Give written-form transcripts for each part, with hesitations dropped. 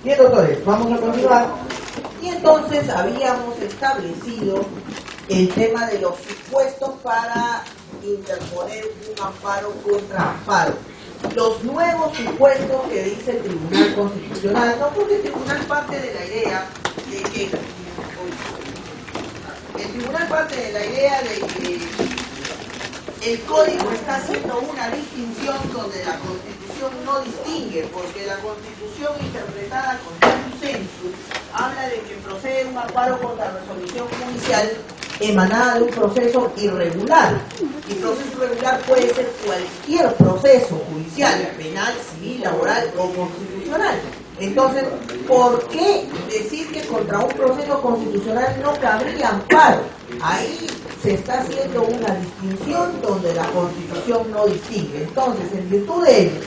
Bien, doctores, vamos a continuar. Y entonces habíamos establecido el tema de los supuestos para interponer un amparo contra amparo. Los nuevos supuestos que dice el Tribunal Constitucional, no, porque el Tribunal parte de la idea de que el Código está haciendo una distinción donde la Constitución no distingue, porque la Constitución interpretada con sensu habla de que procede un amparo contra resolución judicial emanada de un proceso irregular. Y proceso irregular puede ser cualquier proceso judicial, penal, civil, laboral o constitucional. Entonces, ¿por qué decir que contra un proceso constitucional no cabría amparo? Ahí se está haciendo una distinción donde la Constitución no distingue. Entonces, en virtud de ello,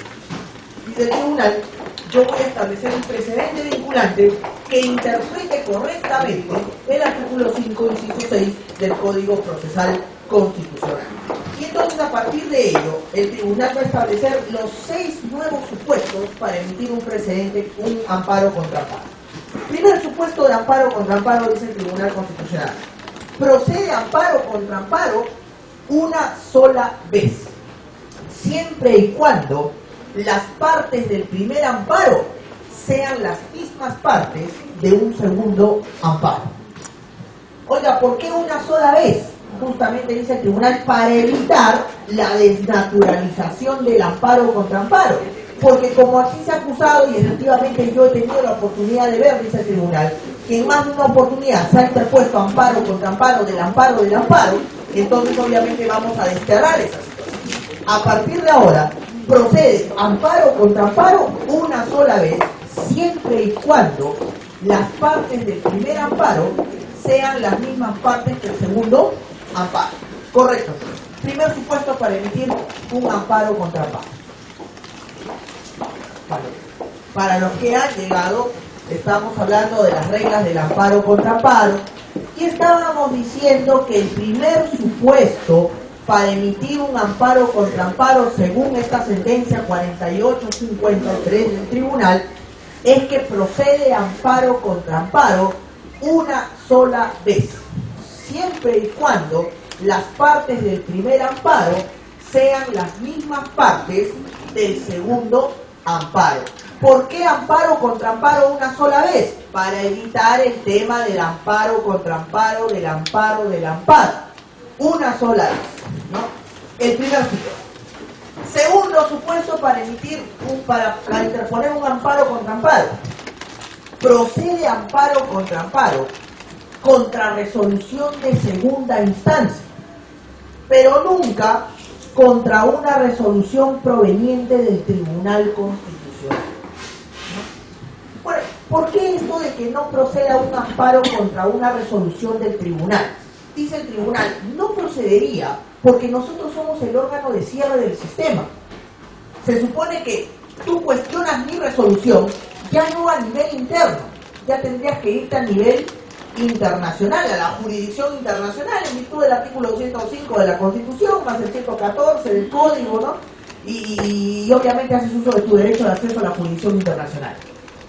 dice el tribunal, yo voy a establecer un precedente vinculante que interprete correctamente el artículo 5, inciso 6 del Código Procesal Constitucional. Y entonces, a partir de ello, el tribunal va a establecer los 6 nuevos supuestos para emitir un precedente, un amparo contra amparo. Primer supuesto de amparo contra amparo, dice el Tribunal Constitucional: procede amparo contra amparo una sola vez, siempre y cuando las partes del primer amparo sean las mismas partes de un segundo amparo. Oiga, ¿por qué una sola vez? Justamente dice el tribunal, para evitar la desnaturalización del amparo contra amparo. Porque como aquí se ha acusado, y efectivamente yo he tenido la oportunidad de ver, dice el tribunal, que en más de una oportunidad se ha interpuesto amparo contra amparo del amparo del amparo, entonces obviamente vamos a desterrar esa situación. A partir de ahora, procede amparo contra amparo una sola vez, siempre y cuando las partes del primer amparo sean las mismas partes que el segundo amparo. Correcto. Primer supuesto para emitir un amparo contra amparo. Vale. Para los que han llegado, estamos hablando de las reglas del amparo contra amparo y estábamos diciendo que el primer supuesto para emitir un amparo contra amparo, según esta sentencia 4853 del tribunal, es que procede amparo contra amparo una sola vez, siempre y cuando las partes del primer amparo sean las mismas partes del segundo amparo. ¿Por qué amparo contra amparo una sola vez? Para evitar el tema del amparo contra amparo, del amparo del amparo. Una sola vez, ¿no? El primer supuesto. Segundo supuesto para emitir para interponer un amparo contra amparo. Procede amparo contra amparo contra resolución de segunda instancia, pero nunca contra una resolución proveniente del Tribunal Constitucional. Bueno, ¿por qué esto de que no proceda un amparo contra una resolución del tribunal? Dice el tribunal, no procedería porque nosotros somos el órgano de cierre del sistema. Se supone que tú cuestionas mi resolución ya no a nivel interno, ya tendrías que irte a nivel internacional, a la jurisdicción internacional, en virtud del artículo 205 de la Constitución, más el 114 del Código, ¿no? Y obviamente haces uso de tu derecho de acceso a la jurisdicción internacional.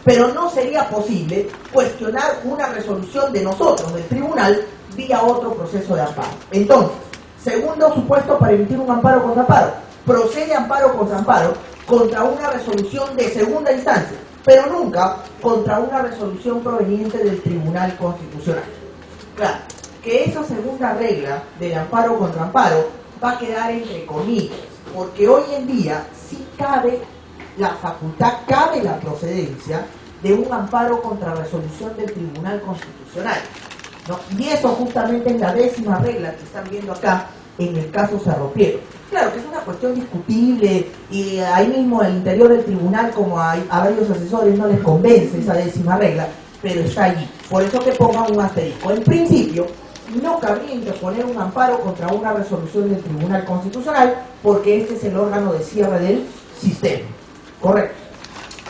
Pero no sería posible cuestionar una resolución de nosotros, del tribunal, vía otro proceso de amparo. Entonces, segundo supuesto para emitir un amparo contra amparo, procede amparo contra amparo contra una resolución de segunda instancia, pero nunca contra una resolución proveniente del Tribunal Constitucional. Claro, que esa segunda regla del amparo contra amparo va a quedar entre comillas, porque hoy en día sí cabe la facultad, cabe la procedencia de un amparo contra resolución del Tribunal Constitucional, ¿no? Y eso justamente es la 10ª regla que están viendo acá en el caso Cerro Piedra. Claro que es una cuestión discutible y ahí mismo al interior del tribunal, como a varios asesores no les convence esa 10ª regla, pero está allí. Por eso que pongan un asterisco. En principio, no cabría interponer un amparo contra una resolución del Tribunal Constitucional porque este es el órgano de cierre del sistema. Correcto.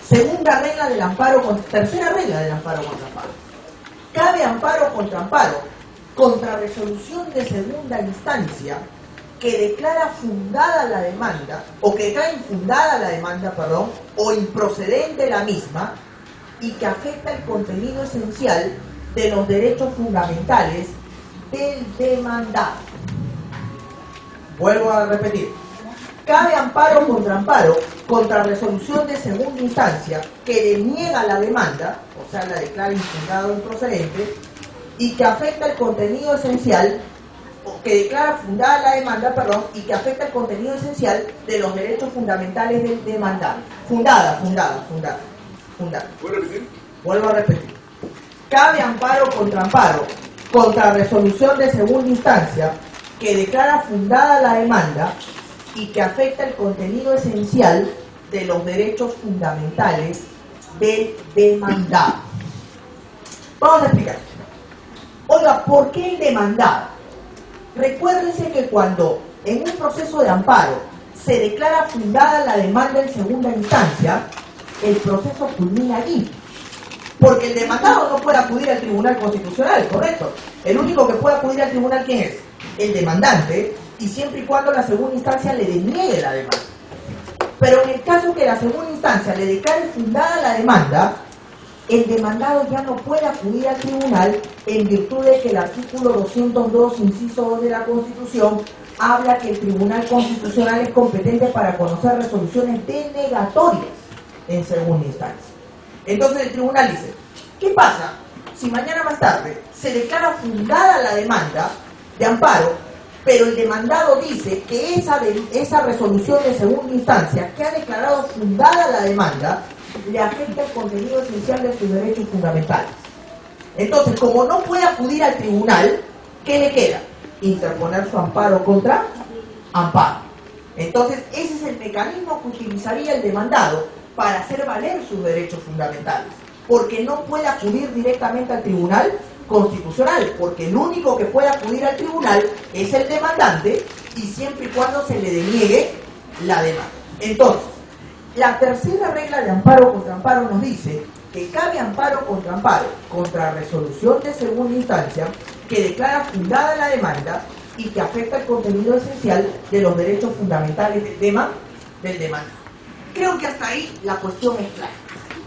Segunda regla del amparo, tercera regla del amparo contra amparo. Cabe amparo contra resolución de segunda instancia que declara fundada la demanda, o que declara infundada la demanda, o improcedente la misma, y que afecta el contenido esencial de los derechos fundamentales del demandado. Vuelvo a repetir. Cabe amparo contra resolución de segunda instancia que deniega la demanda, o sea, la declara infundada o improcedente, y que afecta el contenido esencial, o que declara fundada la demanda, y que afecta el contenido esencial de los derechos fundamentales del demandado. Fundada. Vuelvo a repetir. Cabe amparo contra resolución de segunda instancia que declara fundada la demanda y que afecta el contenido esencial de los derechos fundamentales del demandado. Vamos a explicar. Oiga, ¿por qué el demandado? Recuérdense que cuando en un proceso de amparo se declara fundada la demanda en segunda instancia, el proceso culmina allí. Porque el demandado no puede acudir al Tribunal Constitucional, ¿correcto? El único que puede acudir al tribunal, ¿quién es? El demandante, y siempre y cuando la segunda instancia le deniegue la demanda. Pero en el caso que la segunda instancia le declare fundada la demanda, el demandado ya no puede acudir al tribunal en virtud de que el artículo 202, inciso 2 de la Constitución, habla que el Tribunal Constitucional es competente para conocer resoluciones denegatorias en segunda instancia. Entonces el tribunal dice, ¿qué pasa si mañana más tarde se declara fundada la demanda de amparo, pero el demandado dice que esa resolución de segunda instancia que ha declarado fundada la demanda le afecta el contenido esencial de sus derechos fundamentales? Entonces, como no puede acudir al tribunal, ¿qué le queda? Interponer su amparo contra amparo. Entonces, ese es el mecanismo que utilizaría el demandado para hacer valer sus derechos fundamentales, porque no puede acudir directamente al Tribunal Constitucional, porque el único que puede acudir al tribunal es el demandante, y siempre y cuando se le deniegue la demanda. Entonces, la tercera regla de amparo contra amparo nos dice que cabe amparo contra resolución de segunda instancia que declara fundada la demanda y que afecta el contenido esencial de los derechos fundamentales del demandado. Creo que hasta ahí la cuestión es clara.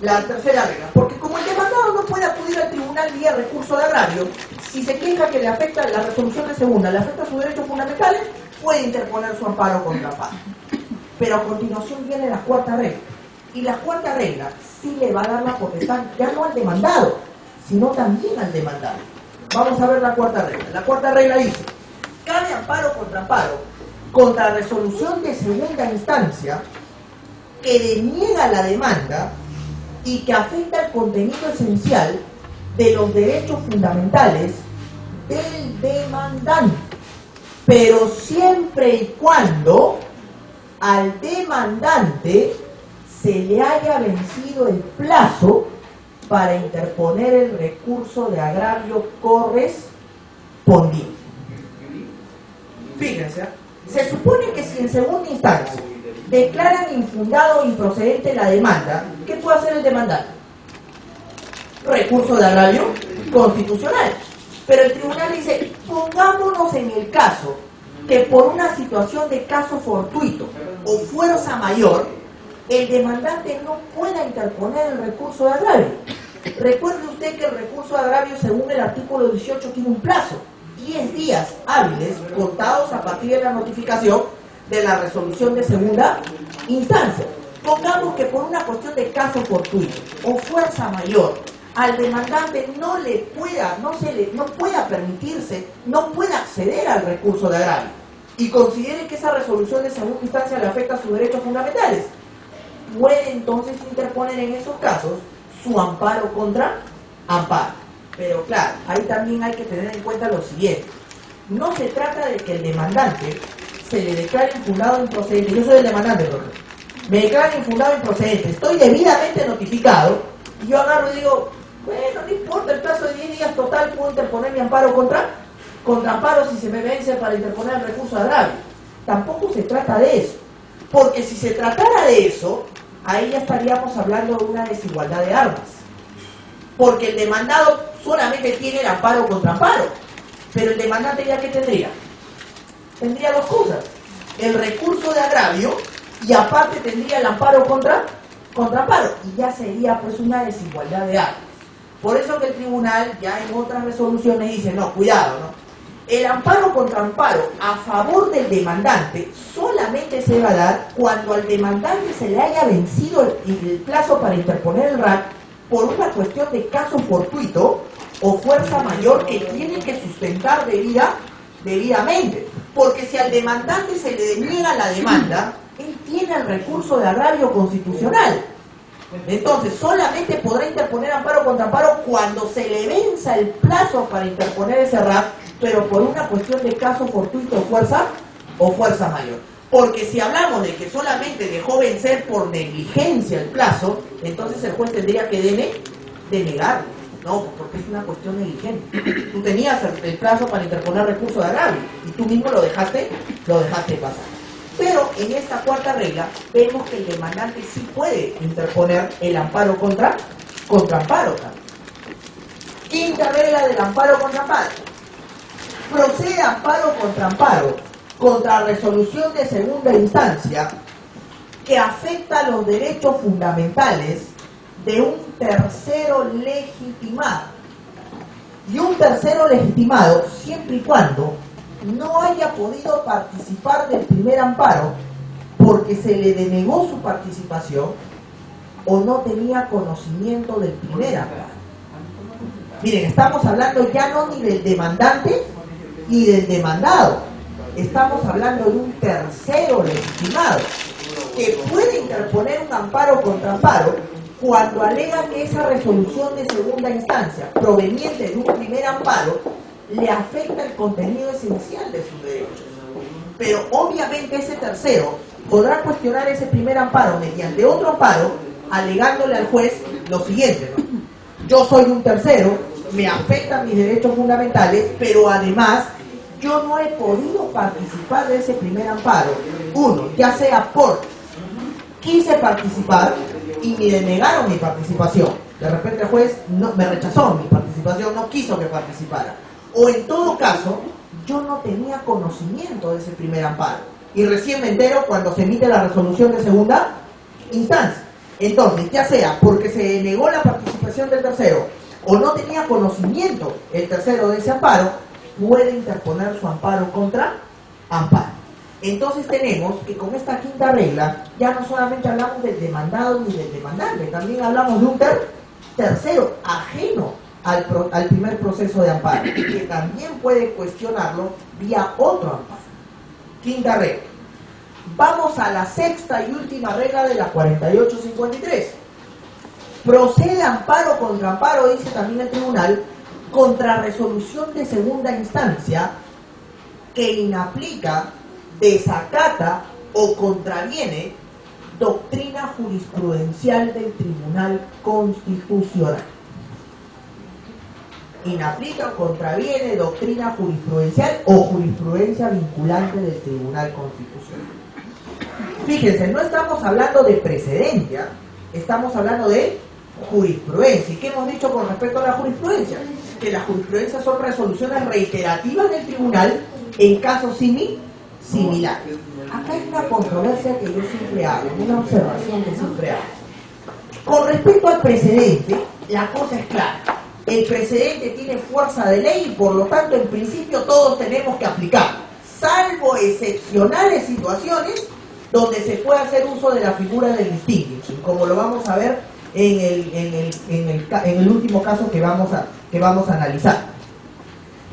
La tercera regla, porque como el demandado no puede acudir al tribunal vía recurso de agravio, si se queja que le afecta la resolución de segunda, le afecta sus derechos fundamentales, puede interponer su amparo contra amparo. Pero a continuación viene la cuarta regla. Y la cuarta regla sí le va a dar la potestad ya no al demandado, sino también al demandado. Vamos a ver la cuarta regla. La cuarta regla dice, cabe amparo contra resolución de segunda instancia que deniega la demanda y que afecta el contenido esencial de los derechos fundamentales del demandante, pero siempre y cuando al demandante se le haya vencido el plazo para interponer el recurso de agravio correspondiente. Fíjense, se supone que si en segunda instancia declaran infundado o improcedente la demanda, ¿qué puede hacer el demandante? Recurso de agravio constitucional. Pero el tribunal dice, pongámonos en el caso que por una situación de caso fortuito o fuerza mayor, el demandante no pueda interponer el recurso de agravio. Recuerde usted que el recurso de agravio, según el artículo 18, tiene un plazo, 10 días hábiles contados a partir de la notificación de la resolución de segunda instancia. Pongamos que por una cuestión de caso fortuito o fuerza mayor, al demandante no pueda permitirse, no pueda acceder al recurso de agravio y considere que esa resolución de segunda instancia le afecta a sus derechos fundamentales. Puede entonces interponer en esos casos su amparo contra amparo. Pero claro, ahí también hay que tener en cuenta lo siguiente. No se trata de que el demandante se le declare infundado o improcedente. Yo soy el demandante, por ejemplo. Me declaran infundado o improcedente. Estoy debidamente notificado y yo agarro y digo, bueno, no importa, el plazo de 10 días total, puedo interponer mi amparo contra amparo si se me vence para interponer el recurso de agravio. Tampoco se trata de eso. Porque si se tratara de eso, ahí ya estaríamos hablando de una desigualdad de armas. Porque el demandado solamente tiene el amparo contra amparo, pero el demandante ya ¿qué tendría? Tendría dos cosas: el recurso de agravio y aparte tendría el amparo contra contra amparo, y ya sería pues una desigualdad de armas. Por eso que el tribunal ya en otras resoluciones dice, no, cuidado, ¿no? El amparo contra amparo a favor del demandante solamente se va a dar cuando al demandante se le haya vencido el plazo para interponer el RAC por una cuestión de caso fortuito o fuerza mayor que tiene que sustentar debidamente. Porque si al demandante se le deniega la demanda, él tiene el recurso de agravio constitucional. Entonces, solamente podrá interponer amparo contra amparo cuando se le venza el plazo para interponer ese RAC, pero por una cuestión de caso fortuito o fuerza mayor. Porque si hablamos de que solamente dejó vencer por negligencia el plazo, entonces el juez tendría que denegarlo, ¿no? Porque es una cuestión negligente. Tú tenías el plazo para interponer recurso de agravio y tú mismo lo dejaste pasar. Pero en esta cuarta regla vemos que el demandante sí puede interponer el amparo contra amparo también. Quinta regla del amparo contra amparo. Procede amparo contra resolución de segunda instancia que afecta los derechos fundamentales de un tercero legitimado. Y un tercero legitimado siempre y cuando no haya podido participar del primer amparo porque se le denegó su participación o no tenía conocimiento del primer amparo. Miren, estamos hablando ya no ni del demandante ni del demandado, estamos hablando de un tercero legitimado que puede interponer un amparo contra amparo cuando alega que esa resolución de segunda instancia proveniente de un primer amparo le afecta el contenido esencial de sus derechos. Pero obviamente ese tercero podrá cuestionar ese primer amparo mediante otro amparo, alegándole al juez lo siguiente, ¿no? Yo soy un tercero, me afectan mis derechos fundamentales, pero además yo no he podido participar de ese primer amparo. Uno, ya sea por quise participar y me denegaron mi participación. De repente el juez me rechazó mi participación, no quiso que participara. O en todo caso, yo no tenía conocimiento de ese primer amparo. Y recién me entero cuando se emite la resolución de segunda instancia. Entonces, ya sea porque se denegó la participación del tercero o no tenía conocimiento el tercero de ese amparo, puede interponer su amparo contra amparo. Entonces tenemos que con esta quinta regla ya no solamente hablamos del demandado ni del demandante, también hablamos de un tercero ajeno al primer proceso de amparo, que también puede cuestionarlo vía otro amparo. Quinta regla. Vamos a la sexta y última regla de la 4853. Procede amparo contra amparo, dice también el tribunal, contra resolución de segunda instancia que inaplica, desacata o contraviene doctrina jurisprudencial del Tribunal Constitucional. Inaplica o contraviene doctrina jurisprudencial o jurisprudencia vinculante del Tribunal Constitucional. Fíjense, no estamos hablando de precedencia, estamos hablando de jurisprudencia. ¿Y qué hemos dicho con respecto a la jurisprudencia? Que las jurisprudencias son resoluciones reiterativas del tribunal en casos similares. Acá hay una controversia que yo siempre hago, una observación que siempre hago. Con respecto al precedente, la cosa es clara. El precedente tiene fuerza de ley y por lo tanto en principio todos tenemos que aplicarlo, salvo excepcionales situaciones donde se puede hacer uso de la figura del distinguishing, como lo vamos a ver en el último caso que vamos a analizar.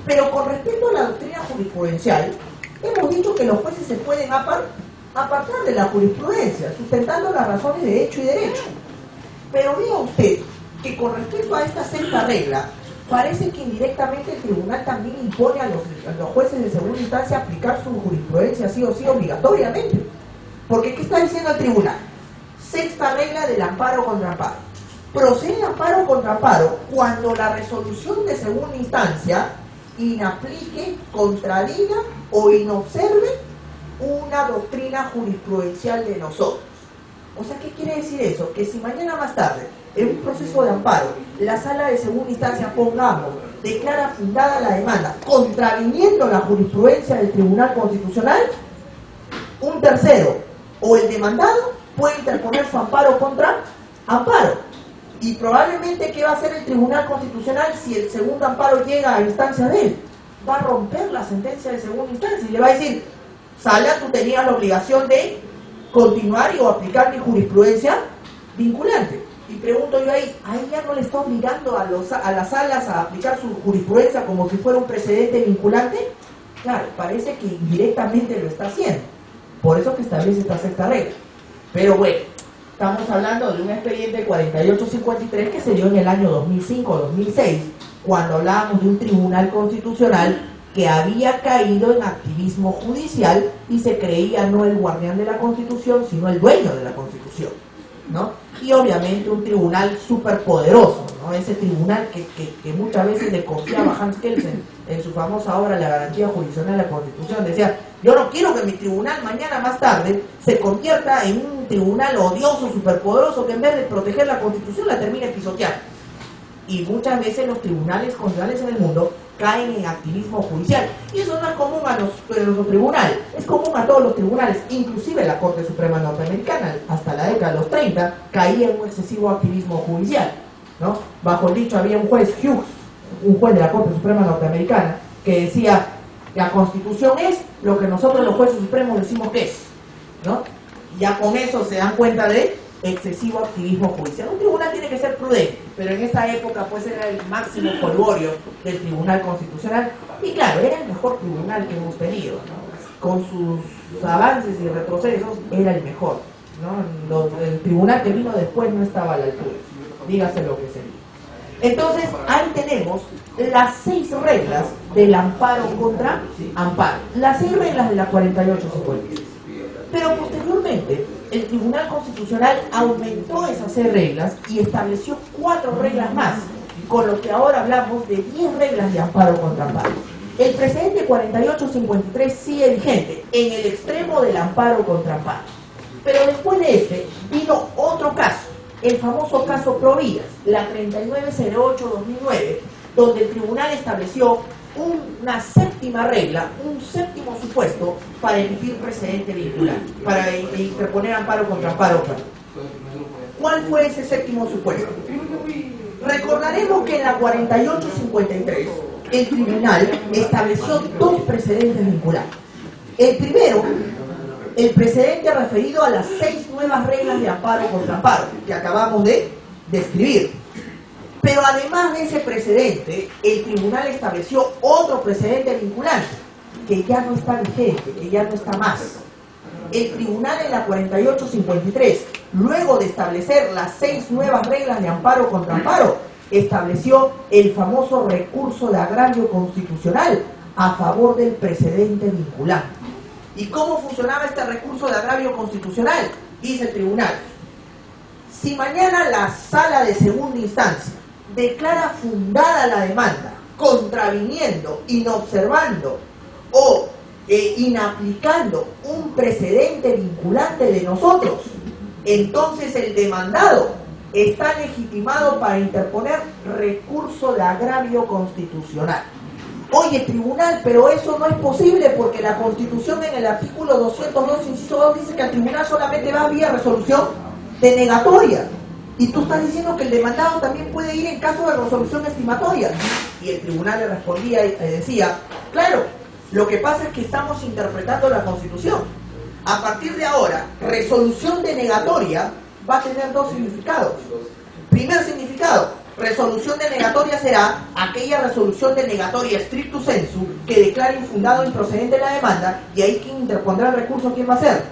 Pero con respecto a la doctrina jurisprudencial, hemos dicho que los jueces se pueden apartar de la jurisprudencia, sustentando las razones de hecho y derecho. Pero vea usted que con respecto a esta sexta regla, parece que indirectamente el tribunal también impone a los jueces de segunda instancia aplicar su jurisprudencia sí o sí obligatoriamente. Porque ¿qué está diciendo el tribunal? Sexta regla del amparo contra amparo. Procede amparo contra amparo cuando la resolución de segunda instancia inaplique, contradiga o inobserve una doctrina jurisprudencial de nosotros. O sea, ¿qué quiere decir eso? Que si mañana más tarde, en un proceso de amparo, la sala de segunda instancia, pongamos, declara fundada la demanda, contraviniendo la jurisprudencia del Tribunal Constitucional, un tercero o el demandado puede interponer su amparo contra amparo. Y probablemente, ¿qué va a hacer el Tribunal Constitucional si el segundo amparo llega a instancia de él? Va a romper la sentencia de segunda instancia y le va a decir, Sala, tú tenías la obligación de continuar o aplicar mi jurisprudencia vinculante. Y pregunto yo ahí ya no le está obligando a las salas a aplicar su jurisprudencia como si fuera un precedente vinculante. Claro, parece que indirectamente lo está haciendo. Por eso que establece esta sexta regla. Pero bueno, estamos hablando de un expediente 4853 que se dio en el año 2005-2006, cuando hablábamos de un tribunal constitucional que había caído en activismo judicial y se creía no el guardián de la Constitución, sino el dueño de la Constitución, ¿no? Y obviamente un tribunal superpoderoso, ¿no? Ese tribunal que muchas veces le confiaba Hans Kelsen en su famosa obra La garantía jurisdiccional de la Constitución. Decía, yo no quiero que mi tribunal mañana más tarde se convierta en un tribunal odioso, superpoderoso, que en vez de proteger la Constitución la termine pisoteando. Y muchas veces los tribunales constitucionales en el mundo caen en activismo judicial. Y eso no es común a nuestro tribunal, es común a todos los tribunales, inclusive la Corte Suprema Norteamericana, hasta la década de los 30, caía en un excesivo activismo judicial, ¿no? Bajo el dicho había un juez, Hughes, un juez de la Corte Suprema Norteamericana, que decía, la Constitución es lo que nosotros los jueces supremos decimos que es, ¿no? Ya con eso se dan cuenta de excesivo activismo judicial. Un tribunal tiene que ser prudente, pero en esa época pues era el máximo polvorio del Tribunal Constitucional y claro, era el mejor tribunal que hemos tenido, ¿no? Con sus avances y retrocesos era el mejor, ¿no? El tribunal que vino después no estaba a la altura, dígase lo que se diga. Entonces ahí tenemos las 6 reglas del amparo contra amparo, las 6 reglas de la 4856. Pero posteriormente, el Tribunal Constitucional aumentó esas 6 reglas y estableció 4 reglas más, con lo que ahora hablamos de 10 reglas de amparo contra amparo. El precedente 4853 sigue vigente en el extremo del amparo contra amparo. Pero después de este, vino otro caso, el famoso caso Provías, la 3908-2009, donde el tribunal estableció una séptima regla, un séptimo supuesto para emitir precedente vinculante, para interponer amparo contra amparo. ¿Cuál fue ese séptimo supuesto? Recordaremos que en la 4853 el tribunal estableció 2 precedentes vinculantes. El primero, el precedente referido a las 6 nuevas reglas de amparo contra amparo que acabamos de describir. Pero además de ese precedente, el tribunal estableció otro precedente vinculante, que ya no está vigente, que ya no está más. El tribunal en la 4853, luego de establecer las 6 nuevas reglas de amparo contra amparo, estableció el famoso recurso de agravio constitucional a favor del precedente vinculante. ¿Y cómo funcionaba este recurso de agravio constitucional? Dice el tribunal, si mañana la sala de segunda instancia declara fundada la demanda, contraviniendo, inobservando o inaplicando un precedente vinculante de nosotros, entonces el demandado está legitimado para interponer recurso de agravio constitucional. Oye, tribunal, pero eso no es posible porque la Constitución en el artículo 202, inciso 2, dice que el tribunal solamente va vía resolución denegatoria. Y tú estás diciendo que el demandado también puede ir en caso de resolución estimatoria. Y el tribunal le respondía y decía, claro, lo que pasa es que estamos interpretando la Constitución. A partir de ahora, resolución denegatoria va a tener 2 significados. Primer significado, resolución denegatoria será aquella resolución denegatoria stricto sensu que declare infundado o improcedente la demanda, y ahí quien interpondrá el recurso, ¿quién va a ser?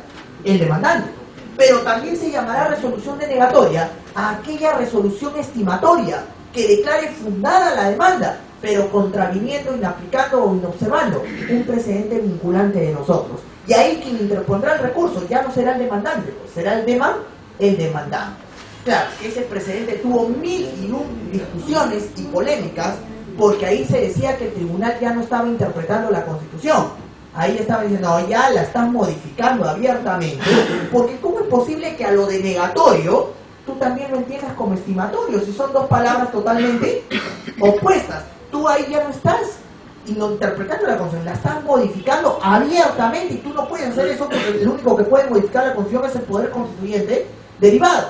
El demandante. Pero también se llamará resolución denegatoria a aquella resolución estimatoria que declare fundada la demanda, pero contraviniendo, inaplicando o inobservando un precedente vinculante de nosotros. Y ahí quien interpondrá el recurso ya no será el demandante, pues será el demandado. Claro, ese precedente tuvo 1001 discusiones y polémicas, porque ahí se decía que el tribunal ya no estaba interpretando la Constitución. Ahí estaban diciendo, no, ya la estás modificando abiertamente, porque ¿cómo es posible que a lo denegatorio tú también lo entiendas como estimatorio? Si son 2 palabras totalmente opuestas. Tú ahí ya no estás interpretando la Constitución, la estás modificando abiertamente, y tú no puedes hacer eso porque el único que puede modificar la Constitución es el poder constituyente derivado.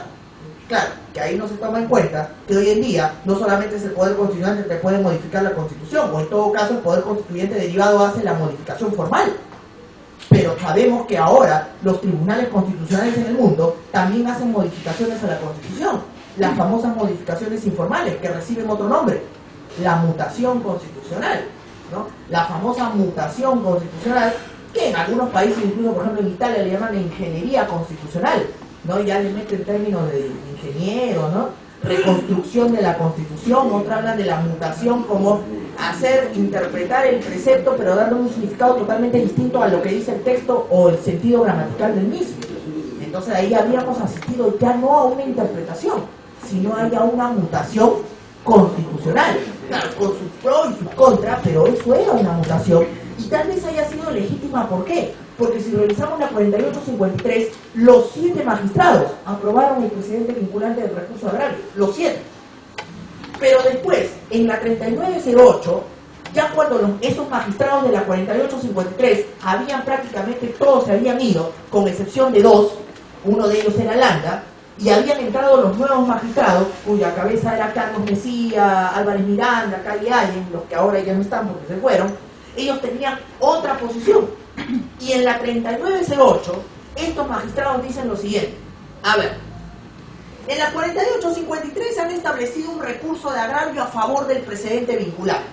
Claro, que ahí no se toma en cuenta que hoy en día no solamente es el Poder Constitucional que puede modificar la Constitución, o en todo caso el Poder Constituyente derivado hace la modificación formal, pero sabemos que ahora los tribunales constitucionales en el mundo también hacen modificaciones a la Constitución, las famosas modificaciones informales que reciben otro nombre, la mutación constitucional, ¿no? La famosa mutación constitucional que en algunos países, incluso por ejemplo en Italia, le llaman la ingeniería constitucional, ¿no? Ya le meten términos de ingeniero, ¿no? Reconstrucción de la Constitución, otros hablan de la mutación como hacer, interpretar el precepto, pero darle un significado totalmente distinto a lo que dice el texto o el sentido gramatical del mismo. Entonces ahí habríamos asistido ya no a una interpretación, sino a una mutación constitucional. Claro, con sus pros y sus contras, pero eso era una mutación y tal vez haya sido legítima. ¿Por qué? Porque si revisamos la 4853, los 7 magistrados aprobaron el precedente vinculante del recurso agrario, los 7. Pero después, en la 3908, ya cuando esos magistrados de la 4853 habían prácticamente todos se habían ido, con excepción de 2, uno de ellos era Landa, y habían entrado los nuevos magistrados, cuya cabeza era Carlos Mesía, Álvarez Miranda, Calle Allen, los que ahora ya no están porque se fueron, ellos tenían otra posición. Y en la 3908, estos magistrados dicen lo siguiente. A ver, en la 4853 han establecido un recurso de agravio a favor del precedente vinculante.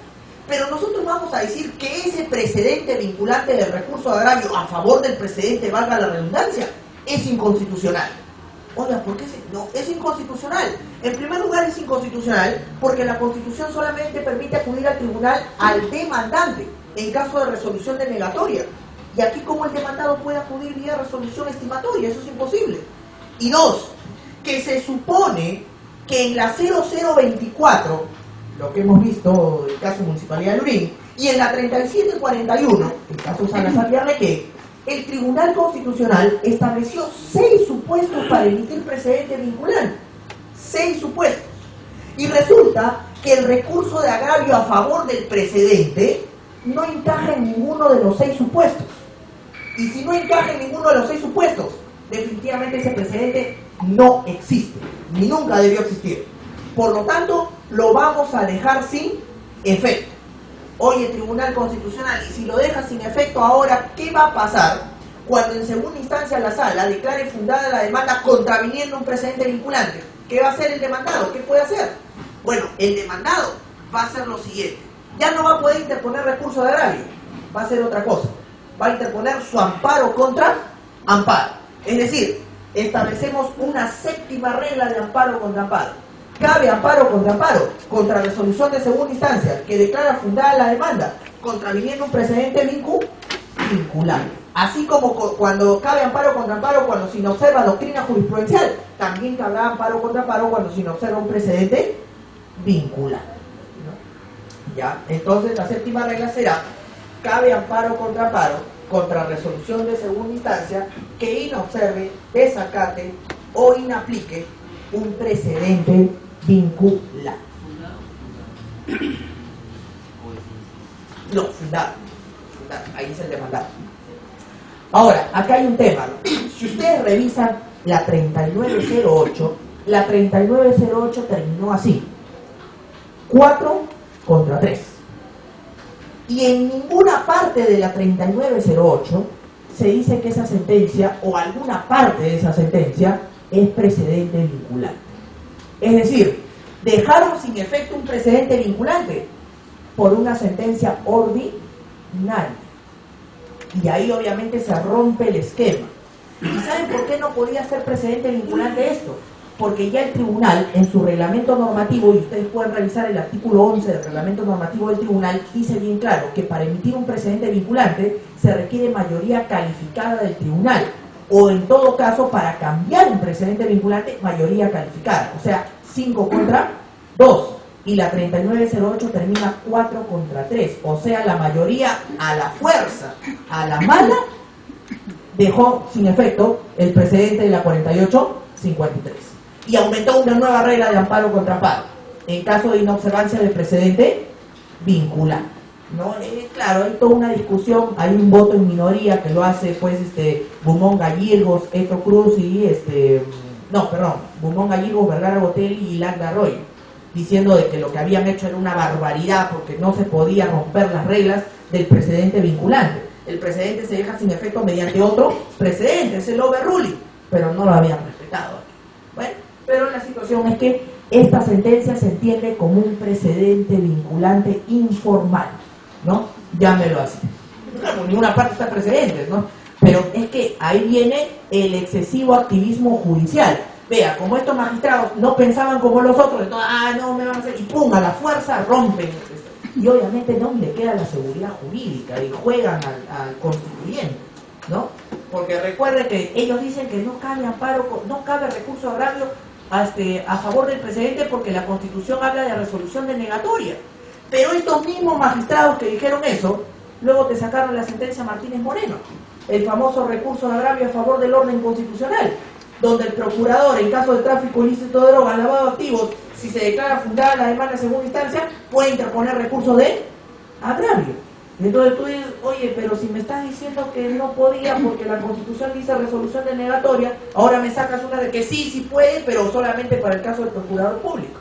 Pero nosotros vamos a decir que ese precedente vinculante del recurso de agravio a favor del precedente, valga la redundancia, es inconstitucional. Oiga, ¿por qué? No, es inconstitucional. En primer lugar es inconstitucional porque la Constitución solamente permite acudir al tribunal al demandante en caso de resolución denegatoria. Y aquí, ¿cómo el demandado puede acudir vía resolución estimatoria? Eso es imposible. Y 2, que se supone que en la 0024, lo que hemos visto el caso Municipalidad de Lurín, y en la 3741, el caso Salazar y Arlequé, el Tribunal Constitucional estableció 6 supuestos para emitir precedente vinculante. 6 supuestos. Y resulta que el recurso de agravio a favor del precedente no encaja en ninguno de los 6 supuestos. Y si no encaja en ninguno de los 6 supuestos, definitivamente ese precedente no existe, ni nunca debió existir. Por lo tanto, lo vamos a dejar sin efecto. Oye, Tribunal Constitucional, y si lo deja sin efecto ahora, ¿qué va a pasar cuando en segunda instancia la Sala declare fundada la demanda contraviniendo un precedente vinculante? ¿Qué va a hacer el demandado? ¿Qué puede hacer? Bueno, el demandado va a hacer lo siguiente. Ya no va a poder interponer recurso de agravio, va a hacer otra cosa. Va a interponer su amparo contra amparo. Es decir, establecemos una 7ª regla de amparo contra amparo. Cabe amparo contra resolución de segunda instancia que declara fundada la demanda, contraviniendo un precedente vinculante. Así como cuando cabe amparo contra amparo cuando se inobserva doctrina jurisprudencial, también cabrá amparo contra amparo cuando se inobserva un precedente vinculante, ¿no? ¿Ya? Entonces la 7ª regla será: cabe amparo contra resolución de segunda instancia que inobserve, desacate o inaplique un precedente vinculante. No, fundado. Ahí es el demandado. Ahora, acá hay un tema, ¿no? Si ustedes revisan la 3908, la 3908 terminó así: 4 contra 3. Y en ninguna parte de la 3908 se dice que esa sentencia o alguna parte de esa sentencia es precedente vinculante. Es decir, dejaron sin efecto un precedente vinculante por una sentencia ordinaria. Y ahí obviamente se rompe el esquema. ¿Y saben por qué no podía ser precedente vinculante esto? Porque ya el tribunal, en su reglamento normativo, y ustedes pueden revisar el artículo 11 del reglamento normativo del tribunal, dice bien claro que para emitir un precedente vinculante se requiere mayoría calificada del tribunal, o en todo caso, para cambiar un precedente vinculante, mayoría calificada, o sea, 5 contra 2, y la 3908 termina 4 contra 3, o sea, la mayoría a la fuerza, a la mala, dejó sin efecto el precedente de la 4853. Y aumentó una nueva regla de amparo contra amparo, en caso de inobservancia del precedente vinculante, ¿no? Claro, hay toda una discusión, hay un voto en minoría que lo hace pues Beaumont Gallegos, Eto Cruz y Guzmán Gallegos, Vergara Botelli y Lagda Arroyo, diciendo de que lo que habían hecho era una barbaridad porque no se podía romper las reglas del precedente vinculante. El precedente se deja sin efecto mediante otro precedente, es el overruling, pero no lo habían respetado. Bueno, pero la situación es que esta sentencia se entiende como un precedente vinculante informal, ¿no? Llámelo así. Por ninguna parte está precedentes, ¿no? Pero es que ahí viene el excesivo activismo judicial. Vea, como estos magistrados no pensaban como los otros, entonces, no me van a hacer, y pum, a la fuerza rompen. Y obviamente no le queda la seguridad jurídica y juegan al constituyente, ¿no? Porque recuerde que ellos dicen que no cabe amparo, no cabe recurso de agravio a favor del precedente porque la Constitución habla de resolución denegatoria. Pero estos mismos magistrados que dijeron eso, luego te sacaron la sentencia Martínez Moreno, el famoso recurso de agravio a favor del orden constitucional, donde el procurador, en caso de tráfico ilícito de drogas, lavado de activos, si se declara fundada la demanda en segunda instancia, puede interponer recurso de agravio. Entonces tú dices, oye, pero si me estás diciendo que no podía porque la Constitución dice resolución denegatoria, ahora me sacas una de que sí puede, pero solamente para el caso del procurador público.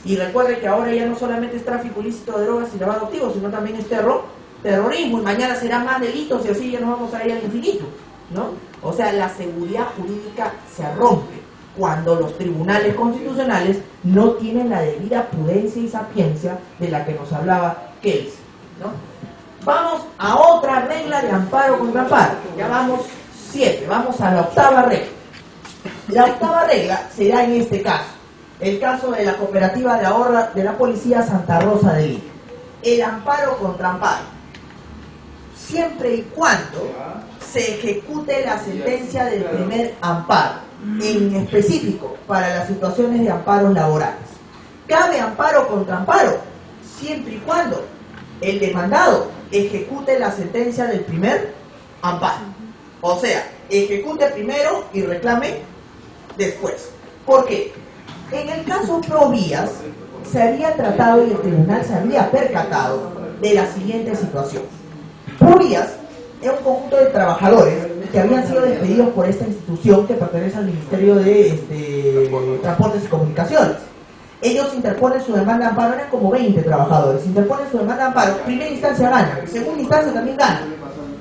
Y recuerde que ahora ya no solamente es tráfico ilícito de drogas y lavado de activos, sino también es terrorismo, y mañana serán más delitos y así ya nos vamos a ir al infinito, ¿no? O sea, la seguridad jurídica se rompe cuando los tribunales constitucionales no tienen la debida prudencia y sapiencia de la que nos hablaba Kelsey, ¿no? Vamos a otra regla de amparo contra amparo. Ya vamos 7, vamos a la octava regla. La octava regla será en este caso, el caso de la cooperativa de ahorro de la policía Santa Rosa de Lima. El amparo contra amparo, siempre y cuando se ejecute la sentencia del primer amparo, en específico para las situaciones de amparos laborales. Cabe amparo contra amparo, siempre y cuando el demandado ejecute la sentencia del primer amparo. O sea, ejecute primero y reclame después. ¿Por qué? En el caso Provías se había tratado y el tribunal se había percatado de la siguiente situación. Provías es un conjunto de trabajadores que habían sido despedidos por esta institución que pertenece al Ministerio de Transportes y Comunicaciones. Ellos interponen su demanda de amparo, eran como 20 trabajadores, interponen su demanda de amparo, primera instancia gana, segunda instancia también gana,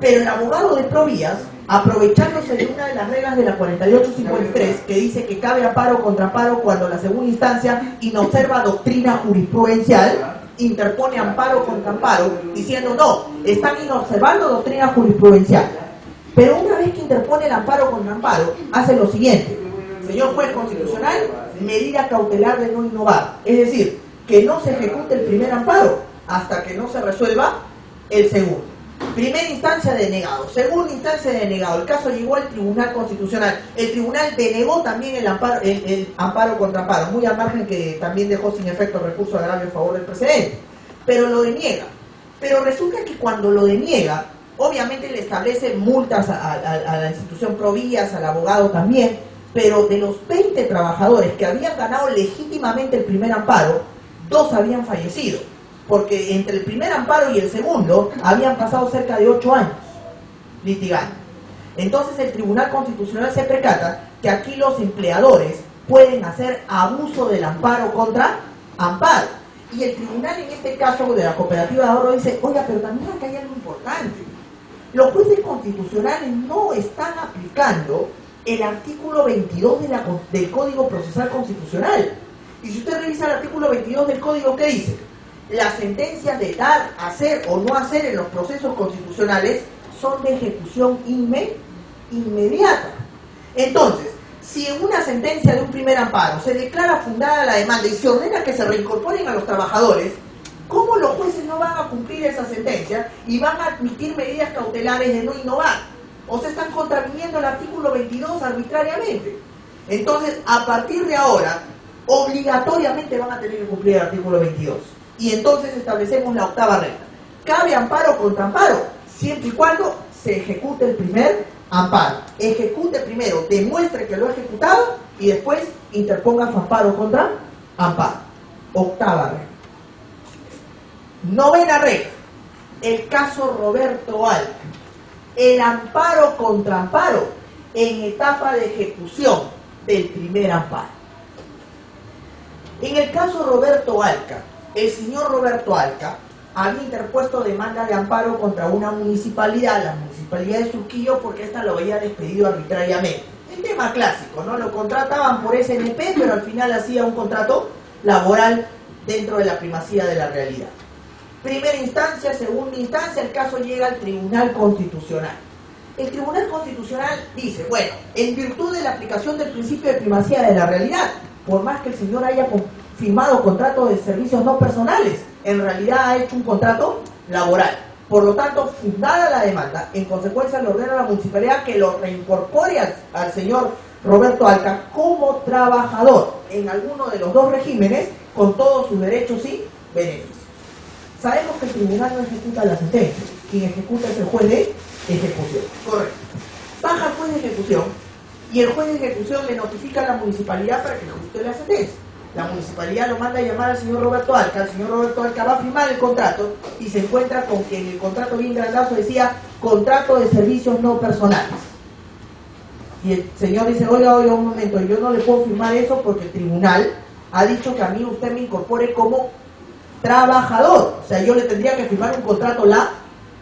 pero el abogado de Provías, aprovechándose de una de las reglas de la 4853, que dice que cabe amparo contra amparo cuando la segunda instancia inobserva doctrina jurisprudencial, interpone amparo contra amparo, diciendo no, están inobservando doctrina jurisprudencial. Pero una vez que interpone el amparo contra amparo, hace lo siguiente: señor juez constitucional, medida cautelar de no innovar, es decir, que no se ejecute el primer amparo hasta que no se resuelva el segundo. Primera instancia denegado, segunda instancia denegado, el caso llegó al Tribunal Constitucional, el tribunal denegó también el amparo contra amparo, muy al margen que también dejó sin efecto el recurso de agravio en favor del precedente, pero lo deniega. Pero resulta que cuando lo deniega, obviamente le establece multas a la institución Provías, al abogado también, pero de los 20 trabajadores que habían ganado legítimamente el primer amparo, 2 habían fallecido, porque entre el primer amparo y el segundo habían pasado cerca de 8 años litigando. Entonces el Tribunal Constitucional se percata que aquí los empleadores pueden hacer abuso del amparo contra amparo. Y el tribunal en este caso de la cooperativa de ahorro dice, oiga, pero también acá hay algo importante. Los jueces constitucionales no están aplicando el artículo 22 del Código Procesal Constitucional. Y si usted revisa el artículo 22 del Código, ¿qué dice? Las sentencias de dar, hacer o no hacer en los procesos constitucionales son de ejecución inmediata. Entonces, si en una sentencia de un primer amparo se declara fundada la demanda y se ordena que se reincorporen a los trabajadores, ¿cómo los jueces no van a cumplir esa sentencia y van a admitir medidas cautelares de no innovar? O se están contraviniendo el artículo 22 arbitrariamente. Entonces, a partir de ahora, obligatoriamente van a tener que cumplir el artículo 22. Y entonces establecemos la octava regla. Cabe amparo contra amparo, siempre y cuando se ejecute el primer amparo. Ejecute primero, demuestre que lo ha ejecutado y después interponga su amparo contra amparo. Octava regla. Novena regla. El caso Roberto Alca. El amparo contra amparo en etapa de ejecución del primer amparo. En el caso Roberto Alca, el señor Roberto Alca había interpuesto demanda de amparo contra una municipalidad, la municipalidad de Surquillo, porque ésta lo había despedido arbitrariamente. El tema clásico, ¿no? Lo contrataban por SNP, pero al final hacía un contrato laboral dentro de la primacía de la realidad. Primera instancia, segunda instancia, el caso llega al Tribunal Constitucional. El Tribunal Constitucional dice, bueno, en virtud de la aplicación del principio de primacía de la realidad, por más que el señor haya firmado contrato de servicios no personales, en realidad ha hecho un contrato laboral. Por lo tanto, fundada la demanda, en consecuencia le ordena a la municipalidad que lo reincorpore al señor Roberto Alca como trabajador en alguno de los dos regímenes, con todos sus derechos y beneficios. Sabemos que el tribunal no ejecuta la sentencia, quien ejecuta es el juez de ejecución. Correcto. Baja el juez de ejecución y el juez de ejecución le notifica a la municipalidad para que ejecute la sentencia. La municipalidad lo manda a llamar al señor Roberto Alca, el señor Roberto Alca va a firmar el contrato y se encuentra con que en el contrato bien grandazo decía contrato de servicios no personales. Y el señor dice, oiga, un momento, yo no le puedo firmar eso porque el tribunal ha dicho que a mí usted me incorpore como trabajador. O sea, yo le tendría que firmar un contrato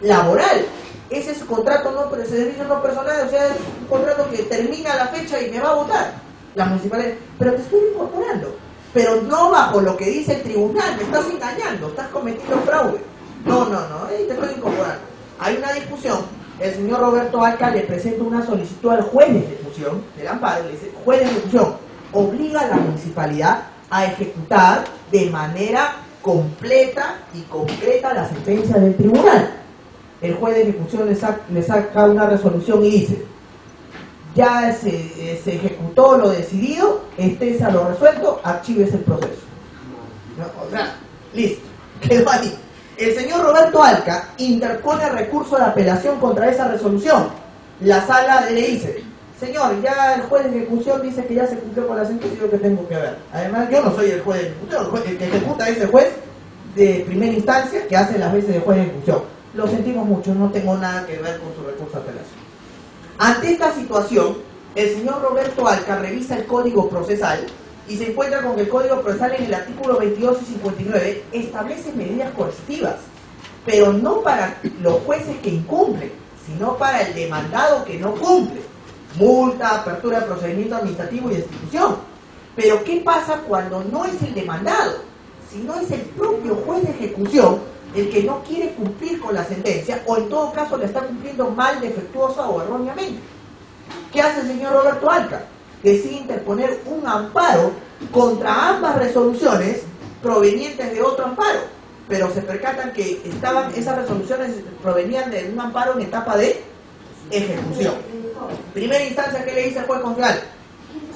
laboral. Ese es contrato no de servicios no personales, o sea, es un contrato que termina la fecha y me va a votar. La municipalidad, pero te estoy incorporando. Pero no bajo lo que dice el tribunal, me estás engañando, estás cometiendo fraude. No, te estoy incorporando. Hay una discusión, el señor Roberto Alca le presenta una solicitud al juez de ejecución del amparo, le dice, juez de ejecución, obliga a la municipalidad a ejecutar de manera completa y concreta la sentencia del tribunal. El juez de ejecución le saca una resolución y dice, ya se ejecutó lo decidido, estése a lo resuelto, archives el proceso. ¿No? O sea, listo, quedó ahí. El señor Roberto Alca interpone recurso de apelación contra esa resolución. La sala le dice, señor, ya el juez de ejecución dice que ya se cumplió con la sentencia, yo que tengo que ver. Además, yo no soy el juez de ejecución, el que ejecuta es el juez de primera instancia que hace las veces de juez de ejecución. Lo sentimos mucho, no tengo nada que ver con su recurso de apelación. Ante esta situación, el señor Roberto Alca revisa el Código Procesal y se encuentra con que el Código Procesal en el artículo 22 y 59 establece medidas coercitivas, pero no para los jueces que incumplen, sino para el demandado que no cumple. Multa, apertura de procedimiento administrativo y destitución. Pero ¿qué pasa cuando no es el demandado, sino es el propio juez de ejecución el que no quiere cumplir con la sentencia, o en todo caso la está cumpliendo mal, defectuosa o erróneamente? ¿Qué hace el señor Roberto Alca? Decide interponer un amparo contra ambas resoluciones provenientes de otro amparo, pero se percatan que esas resoluciones provenían de un amparo en etapa de ejecución. Primera instancia, ¿qué le dice el juez confiable?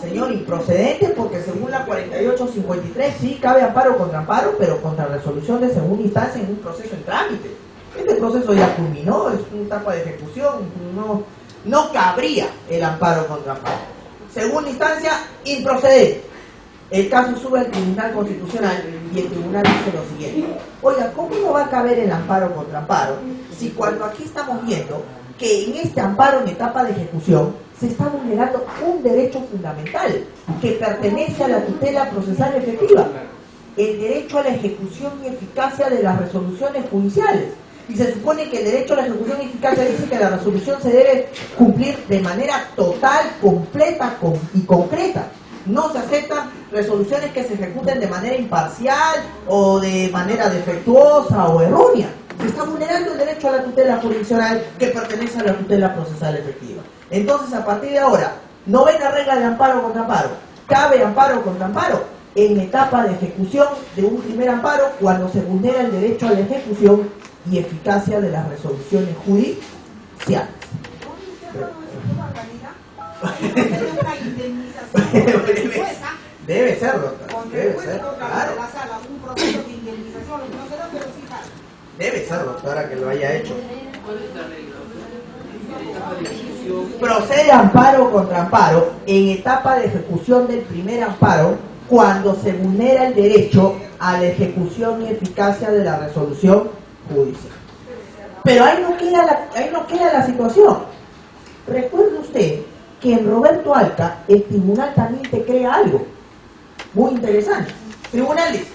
Señor, improcedente, porque según la 4853 sí cabe amparo contra amparo, pero contra resolución de segunda instancia en un proceso en trámite. Este proceso ya culminó, es una etapa de ejecución, no cabría el amparo contra amparo. Segunda instancia, improcedente. El caso sube al Tribunal Constitucional y el tribunal dice lo siguiente: oiga, ¿cómo no va a caber el amparo contra amparo si cuando aquí estamos viendo que en este amparo en etapa de ejecución se está vulnerando un derecho fundamental que pertenece a la tutela procesal efectiva, el derecho a la ejecución y eficacia de las resoluciones judiciales? Y se supone que el derecho a la ejecución y eficacia dice que la resolución se debe cumplir de manera total, completa y concreta. No se aceptan resoluciones que se ejecuten de manera imparcial o de manera defectuosa o errónea. Se está vulnerando el derecho a la tutela jurisdiccional que pertenece a la tutela procesal efectiva. Entonces, a partir de ahora, no ven la regla de amparo contra amparo. Cabe amparo contra amparo en etapa de ejecución de un primer amparo cuando se vulnera el derecho a la ejecución y eficacia de las resoluciones judiciales. Debe ser, doctor. Debe ser, claro. Debe ser, doctora, que lo haya hecho. Procede amparo contra amparo en etapa de ejecución del primer amparo cuando se vulnera el derecho a la ejecución y eficacia de la resolución judicial. Pero ahí no queda la situación. Recuerde usted que en Roberto Alca el tribunal también te crea algo muy interesante. El tribunal dice,